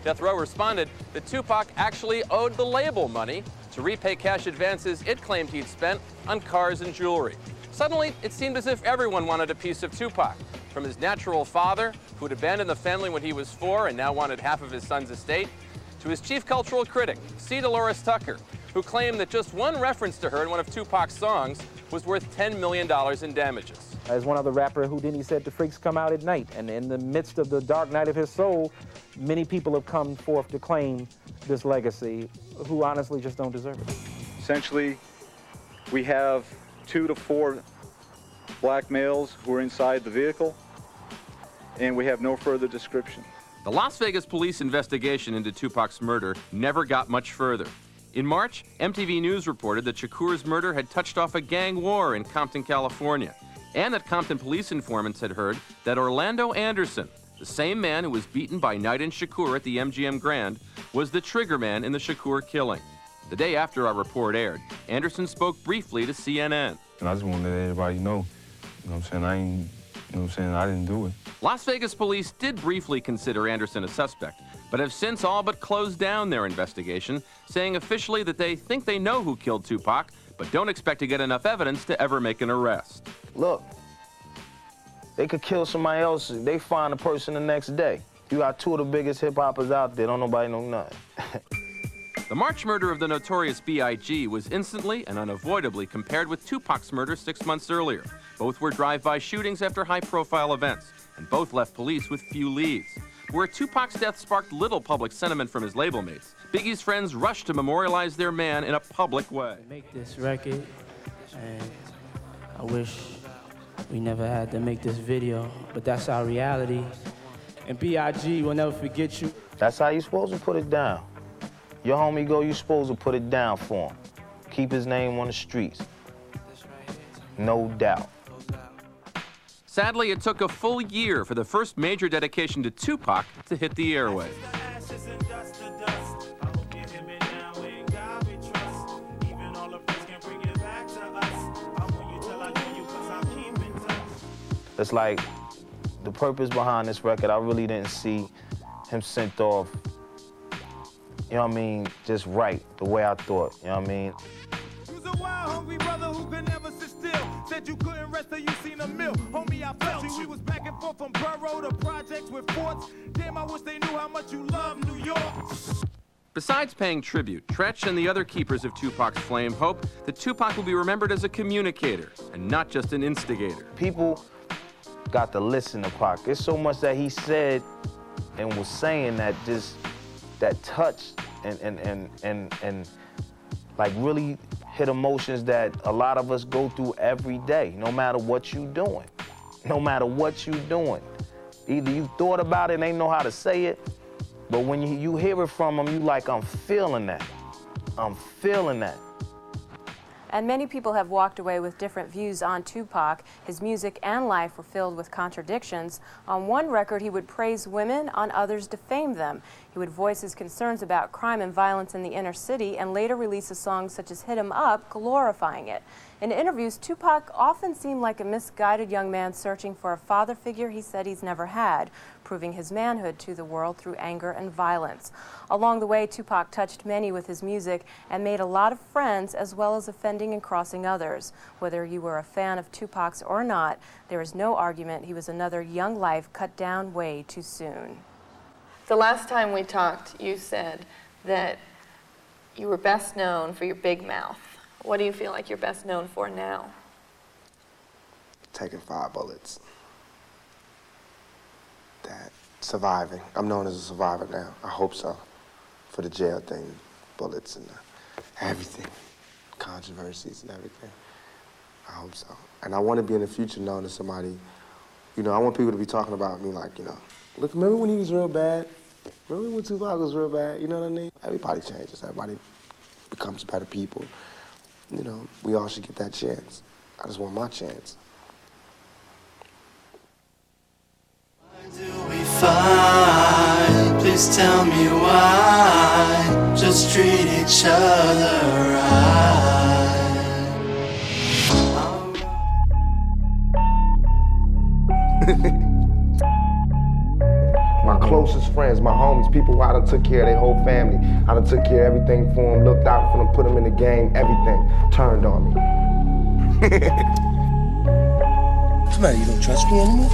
Death Row responded that Tupac actually owed the label money to repay cash advances it claimed he'd spent on cars and jewelry. Suddenly, it seemed as if everyone wanted a piece of Tupac, from his natural father, who had abandoned the family when he was 4 and now wanted half of his son's estate, to his chief cultural critic, C. Dolores Tucker, who claimed that just one reference to her in one of Tupac's songs was worth $10 million in damages. As one other rapper, Houdini said, the freaks come out at night, and in the midst of the dark night of his soul, many people have come forth to claim this legacy who honestly just don't deserve it. Essentially, we have 2 to 4 black males who are inside the vehicle, and we have no further description. The Las Vegas police investigation into Tupac's murder never got much further. In March, MTV News reported that Shakur's murder had touched off a gang war in Compton, California, and that Compton police informants had heard that Orlando Anderson, the same man who was beaten by Knight and Shakur at the MGM Grand, was the triggerman in the Shakur killing. The day after our report aired, Anderson spoke briefly to CNN. And I just want to let everybody know, you know what I'm saying, I didn't do it. Las Vegas police did briefly consider Anderson a suspect, but have since all but closed down their investigation, saying officially that they think they know who killed Tupac, but don't expect to get enough evidence to ever make an arrest. Look, they could kill somebody else, they find a person the next day. You got 2 of the biggest hip-hoppers out there, don't nobody know nothing. The March murder of the notorious B.I.G. was instantly and unavoidably compared with Tupac's murder 6 months earlier. Both were drive-by shootings after high-profile events, and both left police with few leads. Where Tupac's death sparked little public sentiment from his label mates, Biggie's friends rushed to memorialize their man in a public way. Make this record, and I wish we never had to make this video, but that's our reality. And B.I.G. will never forget you. That's how you supposed to put it down. Your homie go, you supposed to put it down for him. Keep his name on the streets. No doubt. Sadly, it took a full year for the first major dedication to Tupac to hit the airwaves. It's like the purpose behind this record, I really didn't see him sent off, you know what I mean, just right, the way I thought, you know what I mean? You's a wild, hungry brother who could never sit still. Said you couldn't rest till you seen a mill. Homie, I felt you. We was back and forth from borough to projects with forts. Damn, I wish they knew how much you love New York. Besides paying tribute, Tretch and the other keepers of Tupac's flame hope that Tupac will be remembered as a communicator and not just an instigator. People got to listen to Pac. There's so much that he said and was saying that just, that touched and like really hit emotions that a lot of us go through every day, no matter what you doing. No matter what you doing. Either you thought about it and ain't know how to say it, but when you hear it from him, you like, I'm feeling that. I'm feeling that. And many people have walked away with different views on Tupac. His music and life were filled with contradictions. On one record, he would praise women, on others defame them. He would voice his concerns about crime and violence in the inner city and later release a song such as Hit 'Em Up, glorifying it. In interviews, Tupac often seemed like a misguided young man searching for a father figure he said he's never had, proving his manhood to the world through anger and violence. Along the way, Tupac touched many with his music and made a lot of friends, as well as offending and crossing others. Whether you were a fan of Tupac's or not, there is no argument he was another young life cut down way too soon. The last time we talked, you said that you were best known for your big mouth. What do you feel like you're best known for now? Taking 5 bullets. That. Surviving. I'm known as a survivor now. I hope so. For the jail thing, bullets and everything. Controversies and everything. I hope so. And I want to be in the future known as somebody, you know, I want people to be talking about me like, you know, look, remember when he was real bad? Remember when Tupac was real bad? You know what I mean? Everybody changes. Everybody becomes better people. You know, we all should get that chance. I just want my chance. We fight, please tell me why. Just treat each other right. My closest friends, my homies, people who I done took care of their whole family. I done took care of everything for them, looked out for them, put them in the game, everything turned on me. What's the matter, you don't trust me anymore?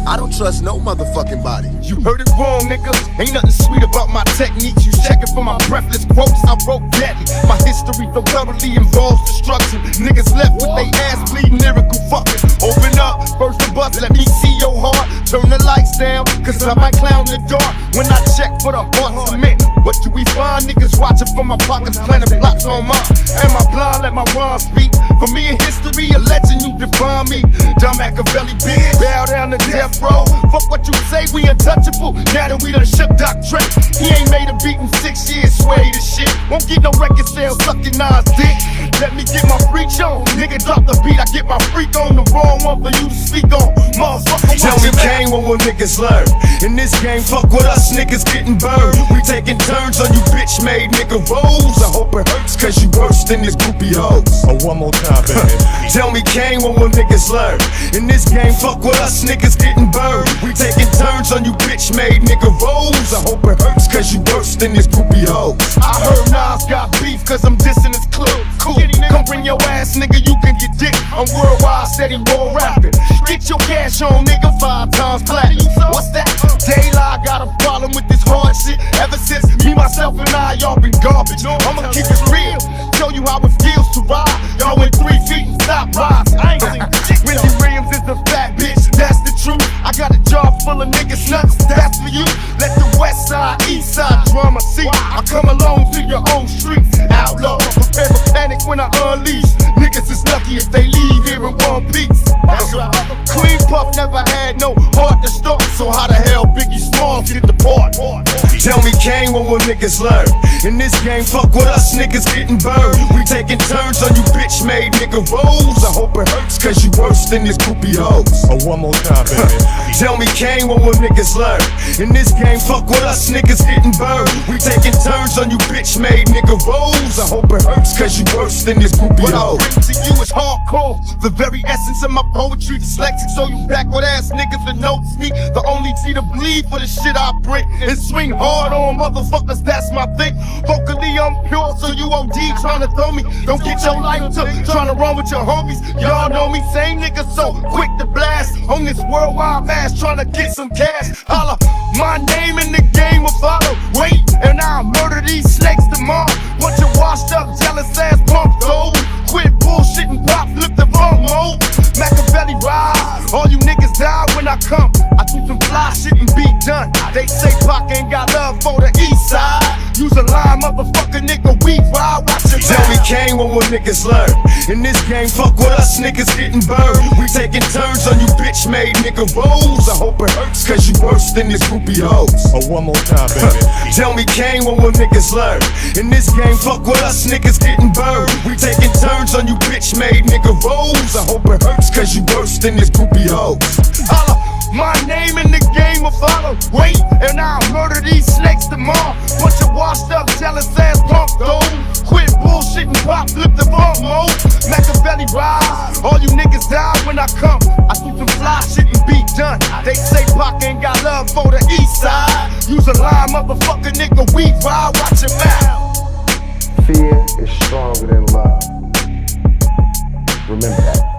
I don't trust no motherfucking body. You heard it wrong, nigga. Ain't nothing sweet about my techniques. You checking for my breathless quotes. I wrote deadly. My history so thoroughly involves destruction. Niggas left with they ass bleeding, lyrical fucking. Open up, burst the bus, let me see your heart. Turn the lights down, cause I might clown in the dark. When I check for the heart cement, what do we find? Niggas watching from my pockets, planting blocks on mine. Am I blind? Let my rhymes speak. For me in history, a legend, you define me. Dumb Machiavelli, bitch. Bow down to death row. Fuck what you say, we untouchable. Now that we done shook Doc Trey. He ain't made a beat in 6 years, sway the shit. Won't get no record sales, sucking Nas dick. Let me get my freak on. Nigga drop the beat, I get my freak on. The wrong one for you to speak on. Motherfucker, tell me game what will niggas learn. In this game, fuck with us, niggas getting burned. We taking turns on you bitch made nigga roles. I hope it hurts cause you worse than this groupie hoes. One more time, baby. Tell me Kane, what will niggas learn? In this game, fuck with us, niggas getting burned. We taking turns on you bitch made nigga roles. I hope it hurts cause you worse than this groupie hoes. I heard Nas got beef cause I'm dissing his clue. Cool, come bring your ass, nigga, you can get dick. I'm worldwide, steady war rapping. Get your cash on, nigga, 5 times platinum. What's that? Daylight got a problem with this hard shit. Ever since me, myself, and I, y'all been garbage. I'ma keep it real, show you how it feels to ride. Y'all went 3 feet and stop rising. I ain't seen shit. Wendy Williams is a fat bitch, that's the truth. I got a jar full of niggas nuts, that's for you. Let the west side, east side drama see. I come along to your own streets, outlaw. Prepare for panic when I unleash. Niggas is lucky if they leave here in one piece. That's right. Queen Puff never had no heart to start, so how the hell Biggie Smalls get the part? Tell me Kane, what will niggas learn? In this game, fuck with us, niggas getting burned. We taking turns on you bitch made nigga roles. I hope it hurts cause you worse than this groupie hoes. Oh, one more time, baby. Tell me, Kane, what will niggas learn? In this game, fuck with us, niggas getting burned. We taking turns on you bitch-made nigga roles. I hope it hurts, cause you worse than this groupie hoes. What I bring to you is hardcore, the very essence of my poetry. Dyslexic, so you backward ass niggas that know me. The only T to bleed for the shit I bring. And swing hard on motherfuckers, that's my thing. Vocally, I'm pure, so you OD trying to throw me. Don't get your life took, trying to run with your homies. Y'all know me, same nigga so quick to blast on this worldwide mass, trying to get some cash. Holla, my name in the game will follow. Wait, and I'll murder these snakes tomorrow. Bunch of washed up, jealous ass punk gold. Quit bullshitting, pop, flip the bump mode. Machiavelli rise, all you niggas die when I come. I keep some fly shit and be done. They say Pac ain't got love for the east side. Use a line, motherfucker, nigga, we ride, watch it. Tell me, Kane, what will niggas learn? In this game, fuck with us, niggas getting burned. We taking turns on you bitch-made nigga roles. I hope it hurts, cause you worse than this groupie hoes. Oh, one more time, baby. Tell me, Kane, what will niggas learn? In this game, fuck with us, niggas getting burned. We taking turns on you bitch-made nigga roles. I hope it hurts, cause you worse than this groupie hoes. Holla, my name in the game will follow. Wait, and I'll murder these snakes tomorrow. Bunch of washed up, jealous ass punk gold. Quit bullshitting, pop, flip the bump mode. Machiavelli rise, all you niggas die when I come. I keep some fly shit and be done. They say Pac ain't got love for the east side. Use a line, motherfucker, nigga, we ride, watch your mouth. Fear is stronger than love. Remember that.